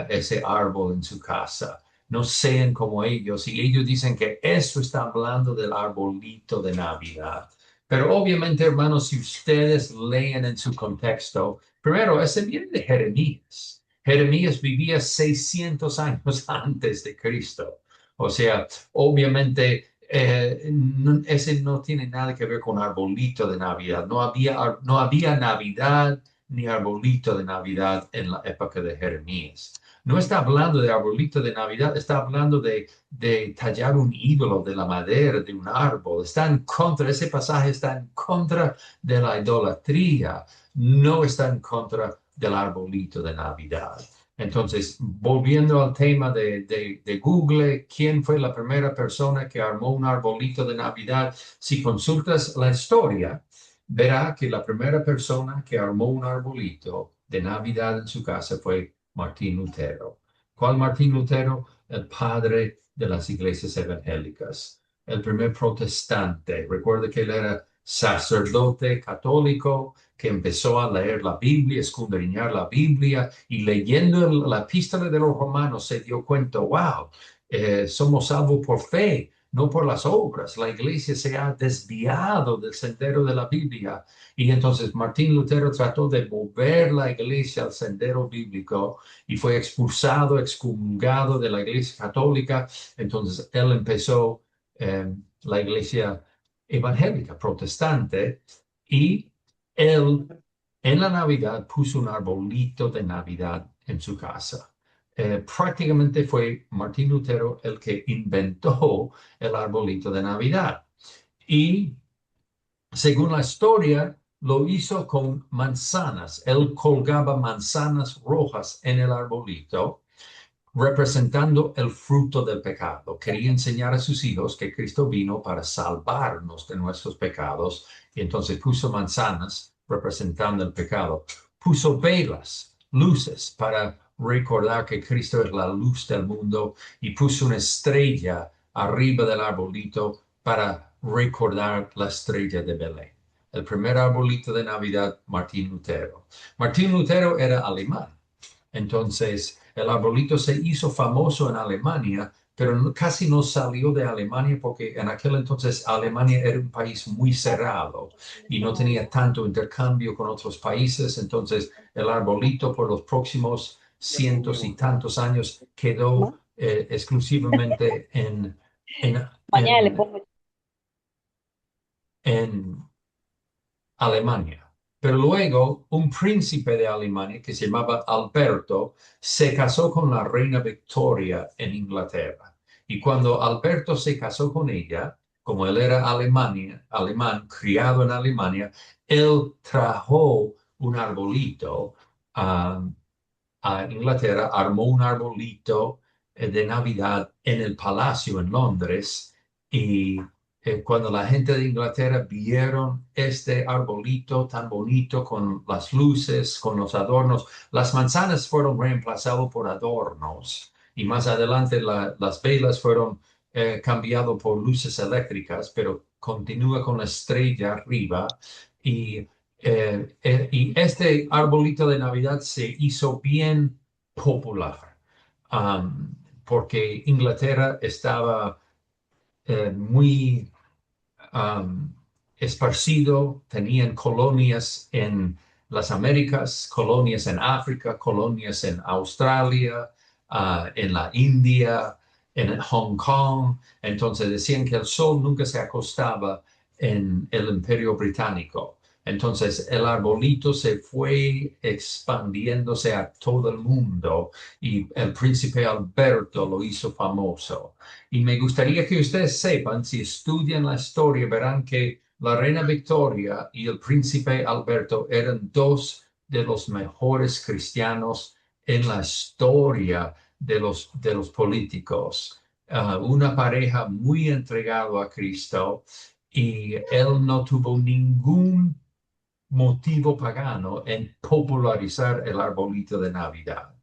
ese árbol en su casa. No sean como ellos. Y ellos dicen que eso está hablando del arbolito de Navidad. Pero obviamente, hermanos, si ustedes leen en su contexto, primero, ese viene de Jeremías. Jeremías vivía 600 años antes de Cristo. O sea, obviamente ese no tiene nada que ver con arbolito de Navidad. No había Navidad ni arbolito de Navidad en la época de Jeremías. No está hablando de arbolito de Navidad, está hablando de tallar un ídolo de la madera de un árbol. Está en contra, ese pasaje está en contra de la idolatría, no está en contra del arbolito de Navidad. Entonces, volviendo al tema de Google, ¿quién fue la primera persona que armó un arbolito de Navidad? Si consultas la historia, verá que la primera persona que armó un arbolito de Navidad en su casa fue Martín Lutero. ¿Cuál Martín Lutero? El padre de las iglesias evangélicas, el primer protestante. Recuerda que él era sacerdote católico que empezó a leer la Biblia, escudriñar la Biblia, y leyendo la epístola de los romanos se dio cuenta, wow, somos salvos por fe, no por las obras. La iglesia se ha desviado del sendero de la Biblia y entonces Martín Lutero trató de mover la iglesia al sendero bíblico y fue expulsado, excomulgado de la iglesia católica. Entonces él empezó la iglesia evangélica, protestante, y él en la Navidad puso un arbolito de Navidad en su casa. Prácticamente fue Martín Lutero el que inventó el arbolito de Navidad. Y según la historia, lo hizo con manzanas. Él colgaba manzanas rojas en el arbolito, representando el fruto del pecado. Quería enseñar a sus hijos que Cristo vino para salvarnos de nuestros pecados, y entonces puso manzanas representando el pecado. Puso velas, luces, para recordar que Cristo es la luz del mundo, y puso una estrella arriba del arbolito para recordar la estrella de Belén. El primer arbolito de Navidad, Martín Lutero. Martín Lutero era alemán. Entonces, el arbolito se hizo famoso en Alemania, pero casi no salió de Alemania porque en aquel entonces Alemania era un país muy cerrado y no tenía tanto intercambio con otros países. Entonces, el arbolito por los próximos cientos y tantos años quedó exclusivamente en, Mañana le en, pongo. en Alemania. Pero luego un príncipe de Alemania que se llamaba Alberto se casó con la reina Victoria en Inglaterra. Y cuando Alberto se casó con ella, como él era alemán, criado en Alemania, él trajo un arbolito a, a Inglaterra, armó un arbolito de Navidad en el palacio en Londres, y cuando la gente de Inglaterra vieron este arbolito tan bonito con las luces, con los adornos, las manzanas fueron reemplazadas por adornos y más adelante las velas fueron cambiadas por luces eléctricas, pero continúa con la estrella arriba. Y este arbolito de Navidad se hizo bien popular, um, porque Inglaterra estaba muy um, esparcido, tenían colonias en las Américas, colonias en África, colonias en Australia, en la India, en Hong Kong. Entonces decían que el sol nunca se acostaba en el Imperio Británico. Entonces el arbolito se fue expandiéndose a todo el mundo y el príncipe Alberto lo hizo famoso. Y me gustaría que ustedes sepan, si estudian la historia, verán que la reina Victoria y el príncipe Alberto eran dos de los mejores cristianos en la historia de los políticos. Una pareja muy entregada a Cristo, y él no tuvo ningún motivo pagano en popularizar el arbolito de Navidad.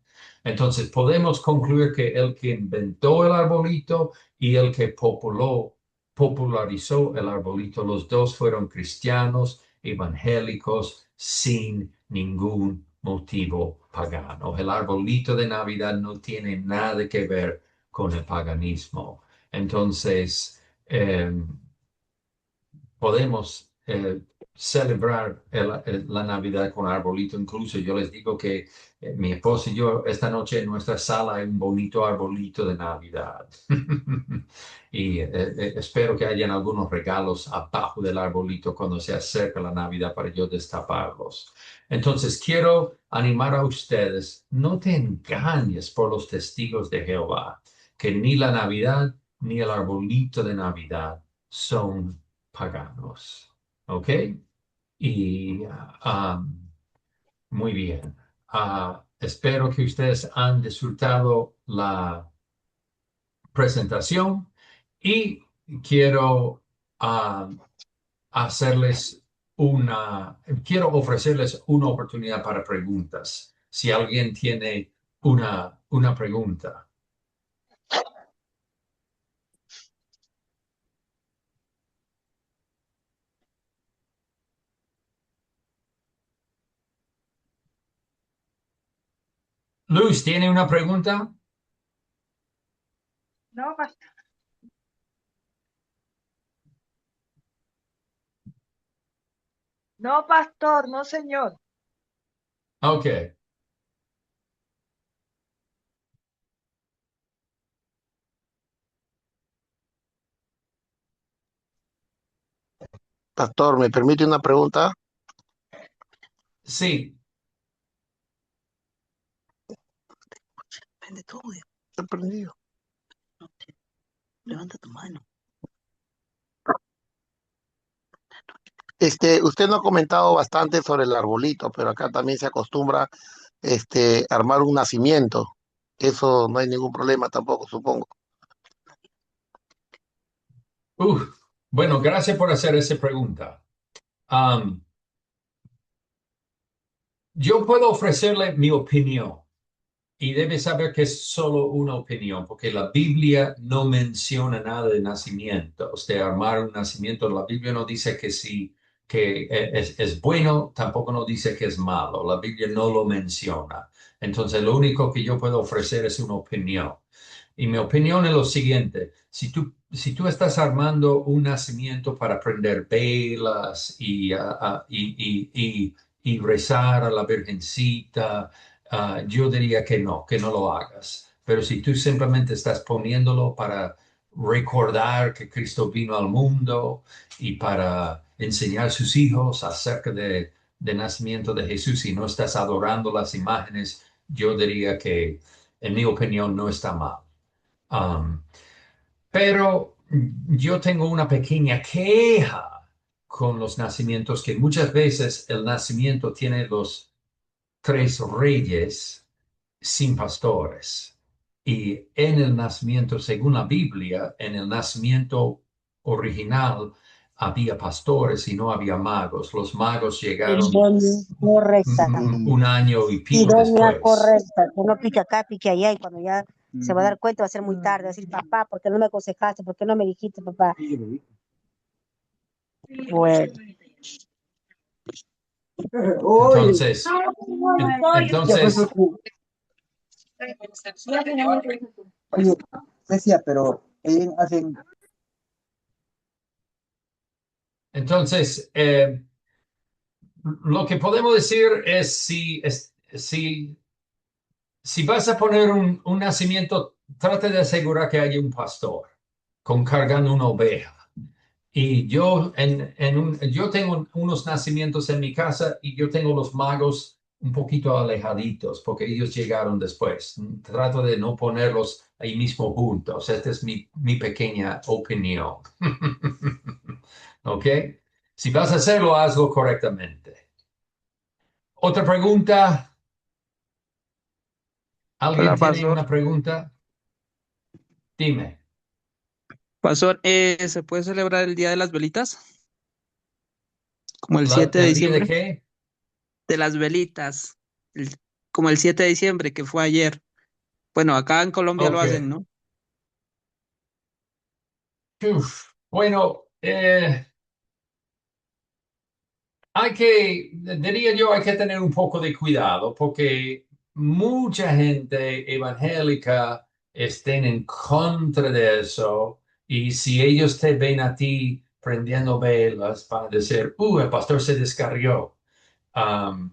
Entonces podemos concluir que el que inventó el arbolito y el que popularizó el arbolito, los dos fueron cristianos evangélicos sin ningún motivo pagano. El arbolito de Navidad no tiene nada que ver con el paganismo. Entonces, podemos celebrar la Navidad con arbolito. Incluso yo les digo que mi esposo y yo esta noche en nuestra sala hay un bonito arbolito de Navidad. Y espero que hayan algunos regalos abajo del arbolito cuando se acerca la Navidad para yo destaparlos. Entonces quiero animar a ustedes, no te engañes por los testigos de Jehová, que ni la Navidad ni el arbolito de Navidad son paganos. ¿Ok? Y muy bien. Espero que ustedes han disfrutado la presentación, y quiero ah, hacerles quiero ofrecerles una oportunidad para preguntas. Si alguien tiene una pregunta. Luz, ¿tiene una pregunta? No, No, pastor, no, señor. Ok. Pastor, ¿me permite una pregunta? Sí. Prende todo, está prendido. Levanta tu mano. Usted no ha comentado bastante sobre el arbolito, pero acá también se acostumbra, armar un nacimiento. Eso no hay ningún problema tampoco, supongo. Uf. Bueno, gracias por hacer esa pregunta. Um, yo puedo ofrecerle mi opinión. Y debe saber que es solo una opinión, porque la Biblia no menciona nada de nacimientos, de armar un nacimiento. La Biblia no dice que sí, que es bueno, tampoco no dice que es malo. La Biblia no lo menciona. Entonces, lo único que yo puedo ofrecer es una opinión. Y mi opinión es lo siguiente, si tú estás armando un nacimiento para prender velas y rezar a la Virgencita, yo diría que no lo hagas. Pero si tú simplemente estás poniéndolo para recordar que Cristo vino al mundo y para enseñar a sus hijos acerca del nacimiento de Jesús y no estás adorando las imágenes, yo diría que, en mi opinión, no está mal. Um, pero yo tengo una pequeña queja con los nacimientos, que muchas veces el nacimiento tiene los tres reyes sin pastores. Y en el nacimiento, según la Biblia, en el nacimiento original había pastores y no había magos. Los magos llegaron Idónea, correcta. un año y pico Idónea, después. correcta. Que no pique acá, pique allá, y cuando ya se va a dar cuenta va a ser muy tarde. Va a decir, papá, ¿por qué no me aconsejaste? ¿Por qué no me dijiste, papá? Bueno. Oye, Entonces, ya fue su entonces, Oye, decía, pero ellos hacen. entonces, lo que podemos decir es si vas a poner un nacimiento, trate de asegurar que haya un pastor con cargando una oveja. Y yo tengo unos nacimientos en mi casa y yo tengo los magos un poquito alejaditos porque ellos llegaron después. Trato de no ponerlos ahí mismo juntos. Esta es mi pequeña opinión. ¿Ok? Si vas a hacerlo, hazlo correctamente. Otra pregunta. ¿Alguien Hola, tiene pastor. una pregunta? Dime. Pastor, ¿se puede celebrar el Día de las Velitas? Como el 7 de ¿El día de diciembre. qué? De las velitas. el- Como el 7 de diciembre, que fue ayer. Bueno, acá en Colombia lo Ok. hacen, ¿no? Uf. Bueno, diría yo, hay que tener un poco de cuidado porque mucha gente evangélica estén en contra de eso, y si ellos te ven a ti prendiendo velas, van a decir, el pastor se descarrió. Um,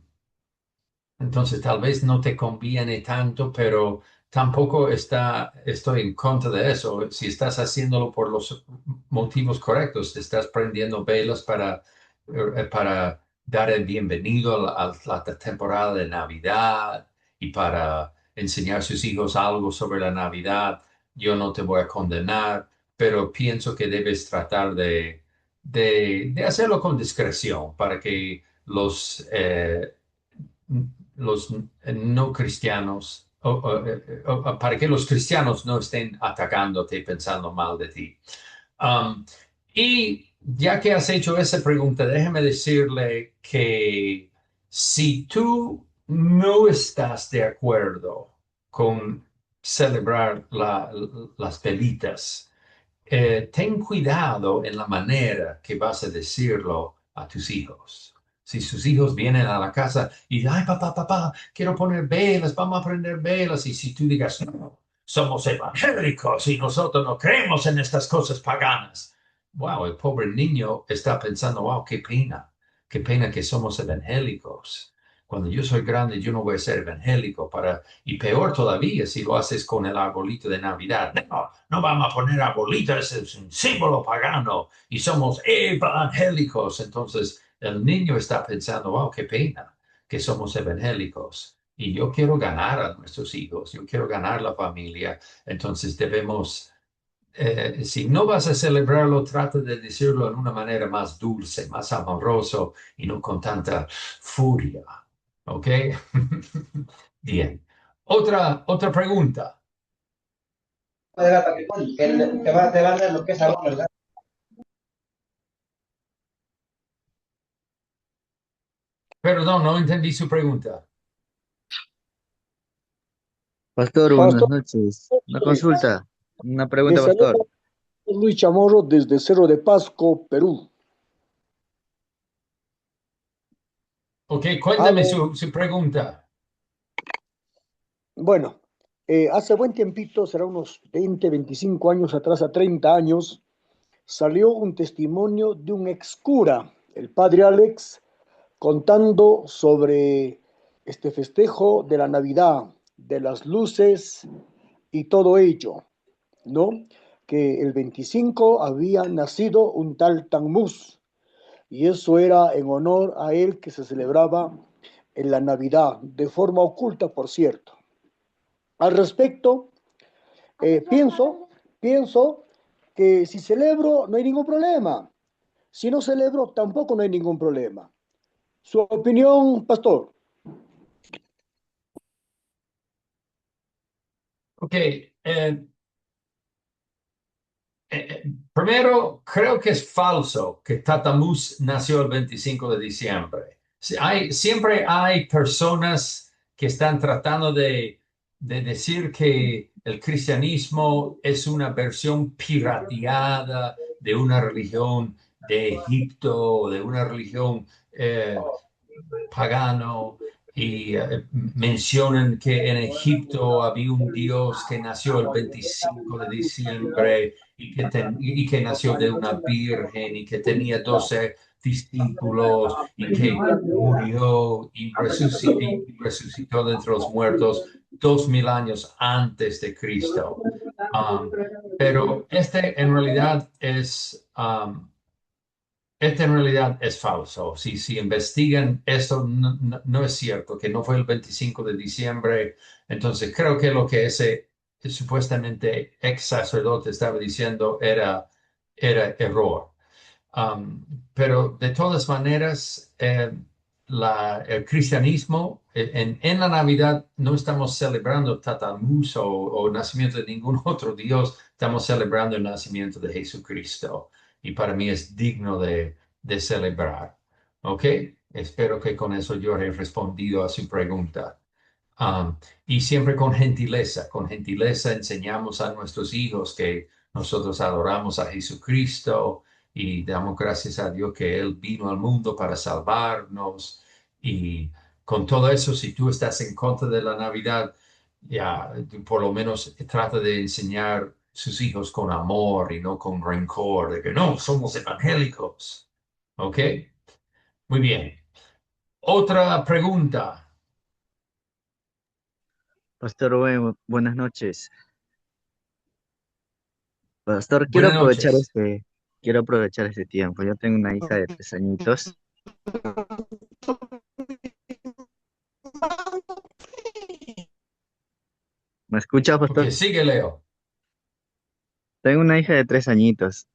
entonces tal vez no te conviene tanto, pero tampoco estoy en contra de eso. Si estás haciéndolo por los motivos correctos, te estás prendiendo velas para dar el bienvenido a la temporada de Navidad y para enseñar a sus hijos algo sobre la Navidad, yo no te voy a condenar, pero pienso que debes tratar de hacerlo con discreción para que los no cristianos, para que los cristianos no estén atacándote y pensando mal de ti. Um, y ya que has hecho esa pregunta, déjame decirle que si tú no estás de acuerdo con celebrar las velitas, ten cuidado en la manera que vas a decirlo a tus hijos. Si sus hijos vienen a la casa y dicen, ay, papá, papá, quiero poner velas, vamos a prender velas. Y si tú digas, no, somos evangélicos y nosotros no creemos en estas cosas paganas. Wow, el pobre niño está pensando, wow, qué pena que somos evangélicos. Cuando yo soy grande, yo no voy a ser evangélico y peor todavía si lo haces con el arbolito de Navidad. No, no vamos a poner arbolito, ese es un símbolo pagano y somos evangélicos. Entonces el niño está pensando, wow, qué pena que somos evangélicos. Y yo quiero ganar a nuestros hijos, yo quiero ganar la familia. Entonces debemos, si no vas a celebrarlo, trata de decirlo en una manera más dulce, más amoroso y no con tanta furia. ¿Ok? Bien. Otra pregunta. Te va a dar lo que es ahora, ¿verdad? Perdón, no entendí su pregunta. Pastor, buenas Pastor, noches. Una consulta, una le pregunta, saluda pastor. Luis Chamorro desde Cerro de Pasco, Perú. Ok, cuéntame Aló. su pregunta. Bueno, hace buen tiempito, será unos 20, 25 años atrás, a 30 años, salió un testimonio de un ex cura, el padre Alex, contando sobre este festejo de la Navidad, de las luces y todo ello, ¿no? Que el 25 había nacido un tal Tammuz, y eso era en honor a él que se celebraba en la Navidad, de forma oculta, por cierto. Al respecto, pienso que si celebro no hay ningún problema, si no celebro tampoco no hay ningún problema. Su opinión, pastor. Ok, primero, creo que es falso que Tatamuz nació el 25 de diciembre. Siempre hay personas que están tratando de decir que el cristianismo es una versión pirateada de una religión de Egipto, de una religión pagano y mencionan que en Egipto había un dios que nació el 25 de diciembre y que nació de una virgen y que tenía 12 discípulos y que murió y resucitó de entre los muertos 2000 años antes de Cristo. Pero este en realidad es falso. Si investigan esto, no es cierto, que no fue el 25 de diciembre. Entonces, creo que lo que ese supuestamente ex sacerdote estaba diciendo era error. Pero de todas maneras, el cristianismo, en la Navidad no estamos celebrando Tatamuz o nacimiento de ningún otro Dios, estamos celebrando el nacimiento de Jesucristo. Y para mí es digno de celebrar. ¿Ok? Espero que con eso yo he respondido a su pregunta. Um, y siempre con gentileza enseñamos a nuestros hijos que nosotros adoramos a Jesucristo y damos gracias a Dios que Él vino al mundo para salvarnos. Y con todo eso, si tú estás en contra de la Navidad, ya por lo menos trata de enseñar sus hijos con amor y no con rencor, de que no, somos evangélicos. ¿Ok? Muy bien. Otra pregunta. Pastor, buenas noches. Pastor, Buenas noches. quiero aprovechar este tiempo. Yo tengo una hija de 3 añitos. ¿Me escucha, Ok, pastor? sigue, Leo. Tengo una hija de 3 añitos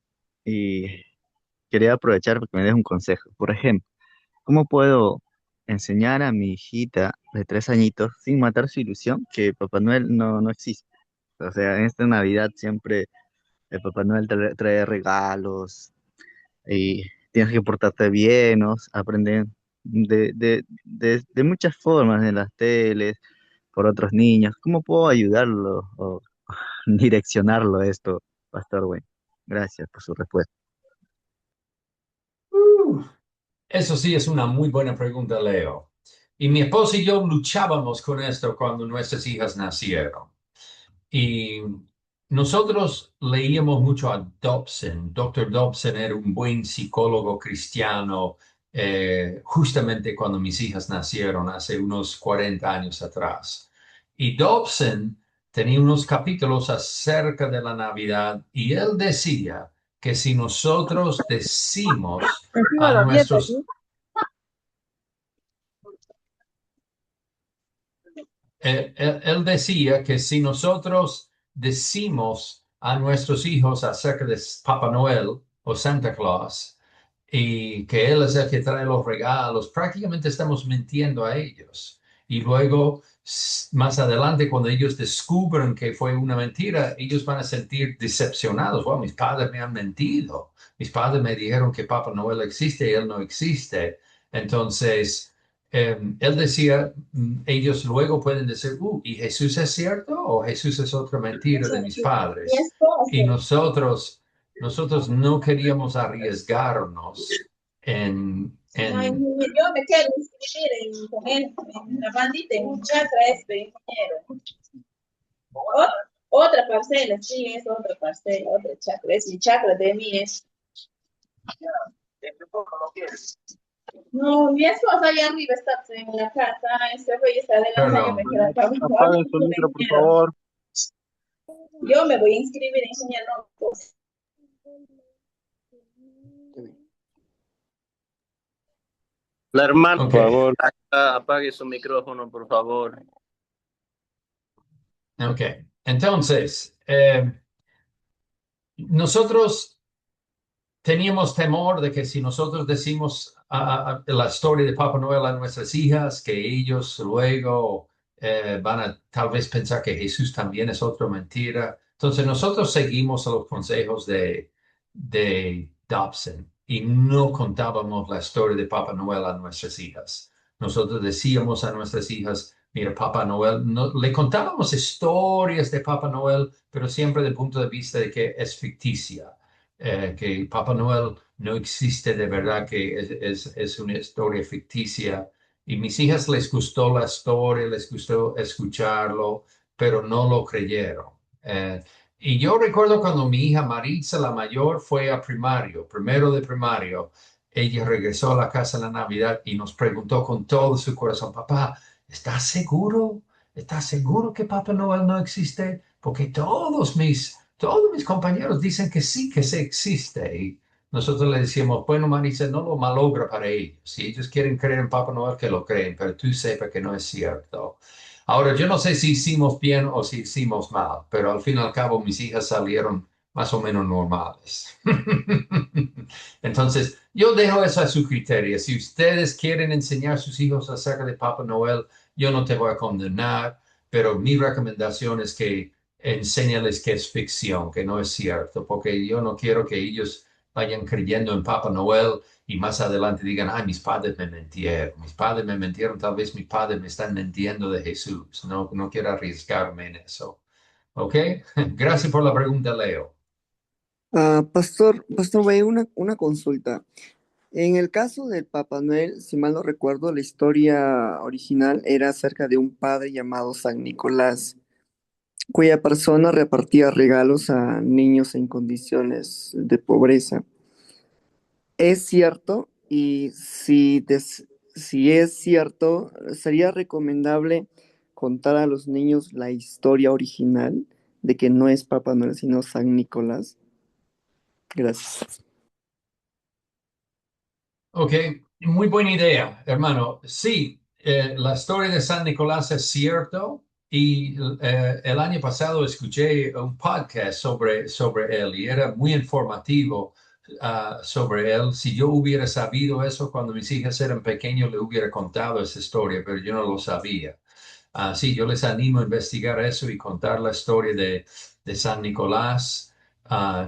y quería aprovechar porque me des un consejo. Por ejemplo, ¿cómo puedo enseñar a mi hijita de 3 añitos sin matar su ilusión que Papá Noel no existe? O sea, en esta Navidad siempre el Papá Noel trae regalos y tienes que portarte bien, ¿no? Aprenden de muchas formas en las teles, por otros niños. ¿Cómo puedo ayudarlo o direccionarlo a esto, Pastor Wayne? Gracias por su respuesta. Eso sí es una muy buena pregunta, Leo. Y mi esposa y yo luchábamos con esto cuando nuestras hijas nacieron. Y nosotros leíamos mucho a Dobson. Doctor Dobson era un buen psicólogo cristiano justamente cuando mis hijas nacieron hace unos 40 años atrás. Y Dobson tenía unos capítulos acerca de la Navidad y él decía que si nosotros decimos Encima a los dientes, nuestros... Él decía que si nosotros decimos a nuestros hijos acerca de Papá Noel o Santa Claus y que él es el que trae los regalos, prácticamente estamos mintiendo a ellos. Y luego, más adelante, cuando ellos descubren que fue una mentira, ellos van a sentir decepcionados. Wow, mis padres me han mentido. Mis padres me dijeron que Papá Noel existe y él no existe. Entonces, él decía, ellos luego pueden decir, ¿y Jesús es cierto o Jesús es otra mentira de mis Mi padres? Y esposo. nosotros no queríamos arriesgarnos No, en yo me quiero inscribir con él, en la bandita, en un chakra este ingeniero. Otra parcela, sí, es otra parcela, otra chakra. Es mi chakra de mí, es. No, mi esposa allá arriba está en la casa, ese güey está adelante, yo me perdón. quedo acá abajo. Apaguen su micro, por favor. Yo me voy a inscribir en ingeniero, no, pues. La hermana, Ok, por favor, apague su micrófono, por favor. ok. Entonces, nosotros teníamos temor de que si nosotros decimos la historia de Papá Noel a nuestras hijas, que ellos luego van a tal vez pensar que Jesús también es otra mentira. Entonces nosotros seguimos los consejos de Dobson y no contábamos la historia de Papá Noel a nuestras hijas. Nosotros decíamos a nuestras hijas, mira, Papá Noel, no, le contábamos historias de Papá Noel, pero siempre desde el punto de vista de que es ficticia, que Papá Noel no existe de verdad, que es una historia ficticia. Y mis hijas les gustó la historia, les gustó escucharlo, pero no lo creyeron. Y yo recuerdo cuando mi hija Maritza, la mayor, fue a primario, primero de primario, ella regresó a la casa en la Navidad y nos preguntó con todo su corazón, papá, ¿estás seguro? ¿Estás seguro que Papá Noel no existe? Porque todos mis compañeros dicen que sí, que se existe. Y nosotros le decíamos, bueno, Marisa, no lo malogra para ellos. Si ellos quieren creer en Papá Noel, que lo creen, pero tú sepas que no es cierto. Ahora, yo no sé si hicimos bien o si hicimos mal, pero al fin y al cabo mis hijas salieron más o menos normales. Entonces, yo dejo eso a su criterio. Si ustedes quieren enseñar a sus hijos acerca de Papá Noel, yo no te voy a condenar, pero mi recomendación es que enséñales que es ficción, que no es cierto, porque yo no quiero que ellos vayan creyendo en Papá Noel y más adelante digan, ay, mis padres me mintieron, tal vez mis padres me están mintiendo de Jesús. No, no quiero arriesgarme en eso. ¿Ok? Gracias por la pregunta, Leo. Pastor Bay, una consulta. En el caso del Papá Noel, si mal no recuerdo, la historia original era acerca de un padre llamado San Nicolás, cuya persona repartía regalos a niños en condiciones de pobreza. ¿Es cierto? Y si es cierto, ¿sería recomendable contar a los niños la historia original de que no es Papá Noel, sino San Nicolás? Gracias. Ok, muy buena idea, hermano. Sí, la historia de San Nicolás es cierto y el año pasado escuché un podcast sobre él y era muy informativo sobre él. Si yo hubiera sabido eso cuando mis hijas eran pequeños, le hubiera contado esa historia, pero yo no lo sabía. Sí, yo les animo a investigar eso y contar la historia de San Nicolás,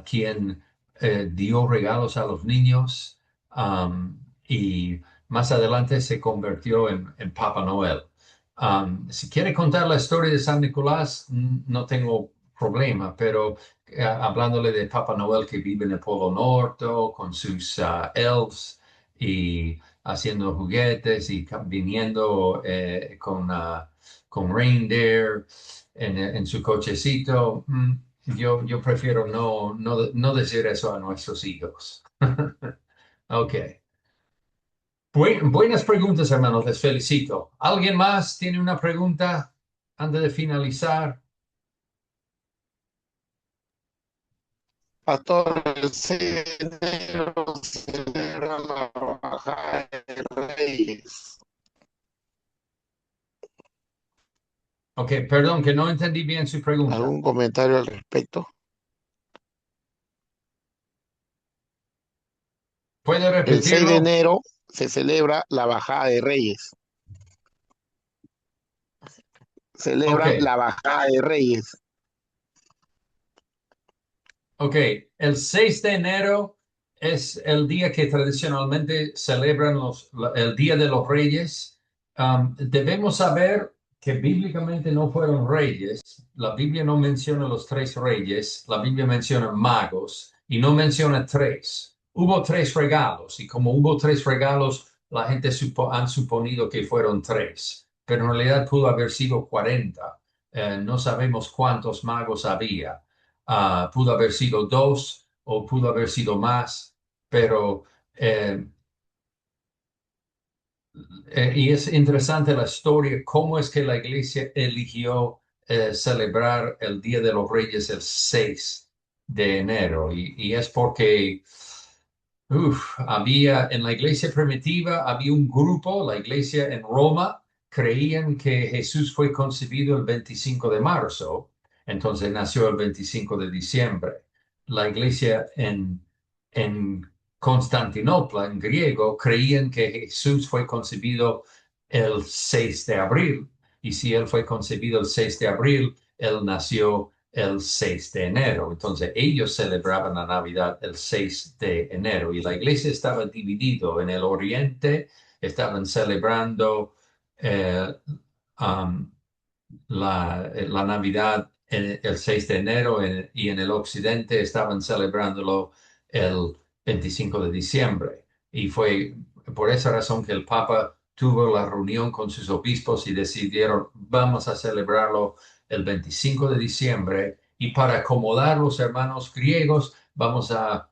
quien dio regalos a los niños y más adelante se convirtió en Papá Noel. Si quiere contar la historia de San Nicolás, no tengo problema, pero hablándole de Papá Noel que vive en el Polo Norte con sus elves y haciendo juguetes y viniendo con reindeer en su cochecito, yo prefiero no decir eso a nuestros hijos. Ok. Buenas preguntas, hermanos, les felicito. ¿Alguien más tiene una pregunta antes de finalizar? Pastor, el 6 de enero se celebra la bajada de Reyes. Ok, perdón, que no entendí bien su pregunta. ¿Algún comentario al respecto? ¿Puede El 6 de repetirlo? enero se celebra la bajada de Reyes. Ok, Celebran la bajada de Reyes. ok. El 6 de enero es el día que tradicionalmente celebran el Día de los Reyes. Debemos saber que bíblicamente no fueron reyes. La Biblia no menciona los tres reyes. La Biblia menciona magos y no menciona tres. Hubo tres regalos y como hubo tres regalos, la gente han suponido que fueron tres, pero en realidad pudo haber sido 40. No sabemos cuántos magos había. Pudo haber sido dos o pudo haber sido más, pero y es interesante la historia, cómo es que la iglesia eligió celebrar el Día de los Reyes el 6 de enero. Y es porque había en la iglesia primitiva, había un grupo, la iglesia en Roma, creían que Jesús fue concebido el 25 de marzo, entonces nació el 25 de diciembre. La iglesia en Constantinopla, en griego, creían que Jesús fue concebido el 6 de abril, y si él fue concebido el 6 de abril, él nació el 6 de enero. Entonces ellos celebraban la Navidad el 6 de enero y la iglesia estaba dividido. En el oriente estaban celebrando eh, um, la Navidad el 6 de enero y en el occidente estaban celebrándolo el 25 de diciembre. Y fue por esa razón que el Papa tuvo la reunión con sus obispos y decidieron, vamos a celebrarlo el 25 de diciembre y para acomodar los hermanos griegos, vamos a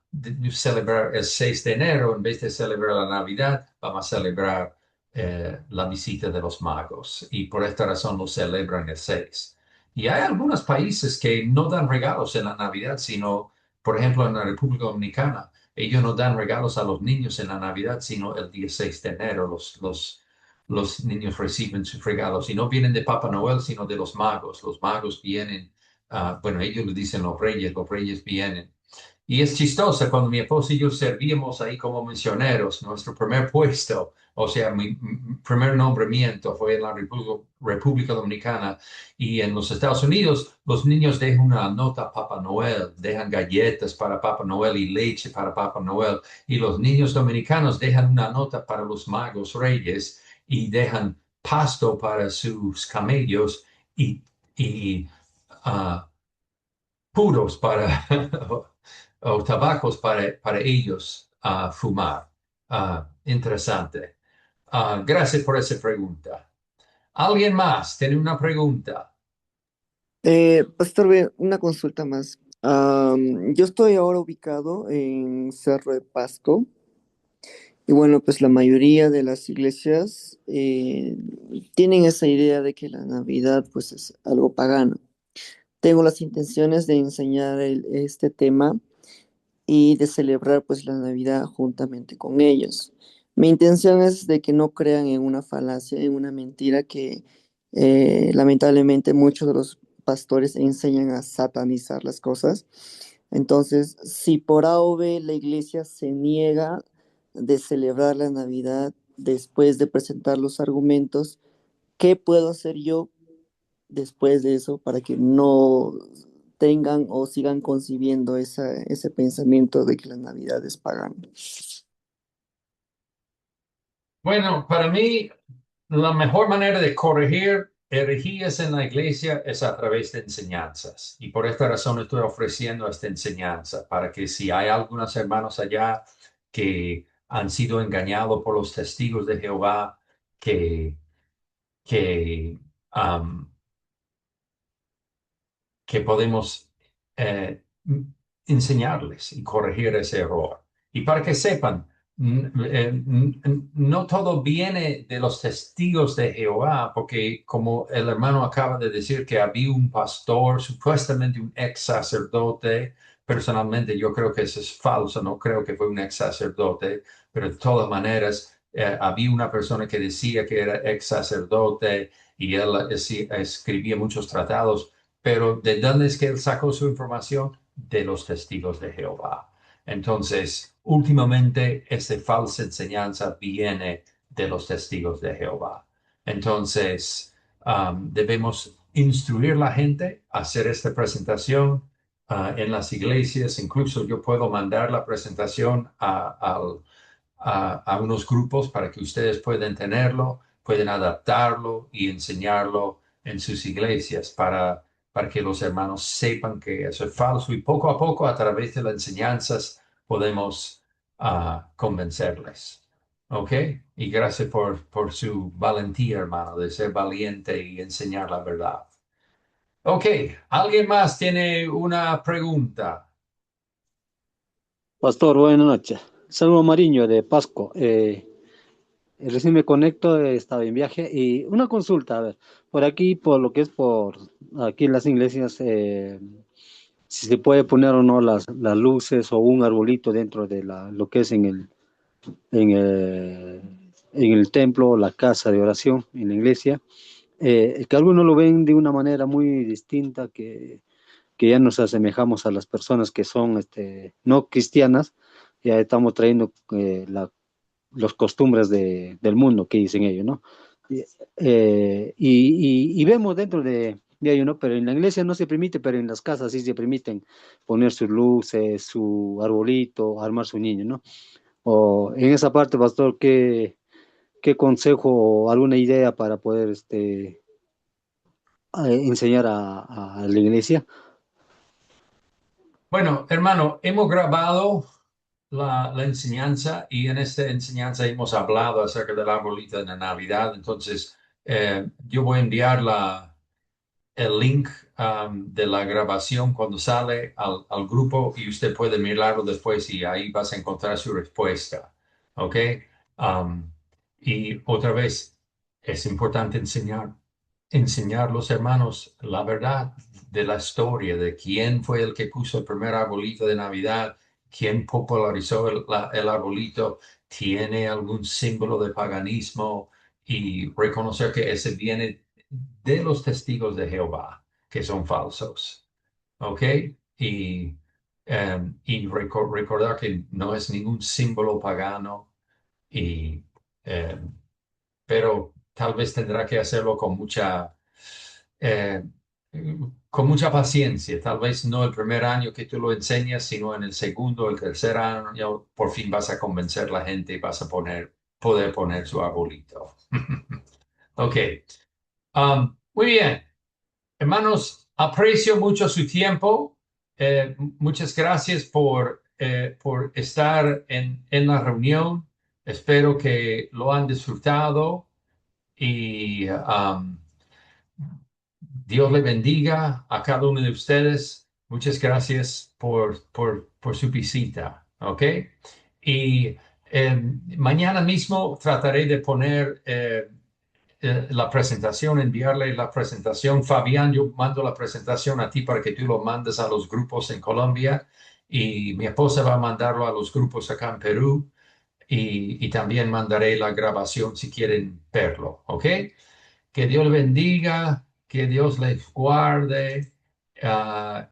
celebrar el 6 de enero, en vez de celebrar la Navidad, vamos a celebrar la visita de los magos y por esta razón lo celebran el 6. Y hay algunos países que no dan regalos en la Navidad, sino, por ejemplo, en la República Dominicana, ellos no dan regalos a los niños en la Navidad, sino el día 6 de enero. Los niños reciben sus regalos y no vienen de Papá Noel, sino de los magos. Los magos vienen, bueno, ellos le dicen los reyes vienen. Y es chistoso, cuando mi esposa y yo servíamos ahí como misioneros, nuestro primer puesto, o sea, mi primer nombramiento fue en la República Dominicana y en los Estados Unidos, los niños dejan una nota a Papá Noel, dejan galletas para Papá Noel y leche para Papá Noel, y los niños dominicanos dejan una nota para los magos reyes y dejan pasto para sus camellos y ah, puros para o tabacos para ellos fumar. Interesante. Gracias por esa pregunta. ¿Alguien más tiene una pregunta? Pastor, una consulta más. Yo estoy ahora ubicado en Cerro de Pasco y bueno, pues la mayoría de las iglesias tienen esa idea de que la Navidad pues es algo pagano. Tengo las intenciones de enseñar este tema y de celebrar pues la Navidad juntamente con ellos. Mi intención es de que no crean en una falacia, en una mentira que lamentablemente muchos de los pastores enseñan a satanizar las cosas. Entonces, si por A o B la iglesia se niega de celebrar la Navidad después de presentar los argumentos, ¿qué puedo hacer yo después de eso para que no tengan o sigan concibiendo ese pensamiento de que la Navidad es pagana? Bueno, para mí, la mejor manera de corregir herejías en la iglesia es a través de enseñanzas. Y por esta razón estoy ofreciendo esta enseñanza, para que si hay algunos hermanos allá que han sido engañados por los testigos de Jehová, que, que, um, que podemos enseñarles y corregir ese error. Y para que sepan, No todo viene de los testigos de Jehová, porque como el hermano acaba de decir que había un pastor, supuestamente un ex sacerdote, personalmente yo creo que eso es falso, no creo que fue un ex sacerdote, pero de todas maneras había una persona que decía que era ex sacerdote y él escribía muchos tratados, pero ¿de dónde es que él sacó su información? De los testigos de Jehová. Entonces, últimamente, esta falsa enseñanza viene de los testigos de Jehová. Entonces, debemos instruir a la gente a hacer esta presentación en las iglesias. Incluso yo puedo mandar la presentación a unos grupos para que ustedes puedan tenerlo, pueden adaptarlo y enseñarlo en sus iglesias para que los hermanos sepan que eso es falso y poco a poco a través de las enseñanzas podemos convencerles. ¿Ok? Y gracias por su valentía, hermano, de ser valiente y enseñar la verdad. Ok, ¿alguien más tiene una pregunta? Pastor, buenas noches. Salvo Mariño de Pasco. Recién me conecto, estaba en viaje y una consulta, a ver, por aquí, por lo que es por aquí en las iglesias, si se puede poner o no las luces o un arbolito dentro de lo que es en el templo, la casa de oración, en la iglesia, que algunos lo ven de una manera muy distinta, que ya nos asemejamos a las personas que son no cristianas, ya estamos trayendo los costumbres del mundo que dicen ellos, ¿no? Y vemos dentro de ello, ¿no? Pero en la iglesia no se permite, pero en las casas sí se permiten poner sus luces, su arbolito, armar su niño, ¿no? O en esa parte, pastor, ¿qué consejo o alguna idea para poder enseñar a la iglesia? Bueno, hermano, hemos grabado la enseñanza y en esta enseñanza hemos hablado acerca del arbolito de la Navidad. Entonces, yo voy a enviar el link de la grabación cuando sale al grupo y usted puede mirarlo después y ahí vas a encontrar su respuesta. ¿Ok? Um, y otra vez, es importante enseñar a los hermanos la verdad de la historia, de quién fue el que puso el primer arbolito de Navidad, quién popularizó el arbolito, tiene algún símbolo de paganismo y reconocer que ese viene de los testigos de Jehová, que son falsos. ¿Ok? Y recordar que no es ningún símbolo pagano, em, pero tal vez tendrá que hacerlo eh, con mucha paciencia. Tal vez no el primer año que tú lo enseñas, sino en el segundo o el tercer año, por fin vas a convencer a la gente y vas a poder poner su arbolito. Ok. Muy bien. Hermanos, aprecio mucho su tiempo. Muchas gracias por estar en la reunión. Espero que lo han disfrutado y Dios le bendiga a cada uno de ustedes. Muchas gracias por su visita. ¿Ok? Y mañana mismo trataré de poner la presentación, enviarle la presentación. Fabián, yo mando la presentación a ti para que tú lo mandes a los grupos en Colombia y mi esposa va a mandarlo a los grupos acá en Perú y también mandaré la grabación si quieren verlo, ¿ok? Que Dios les bendiga, que Dios les guarde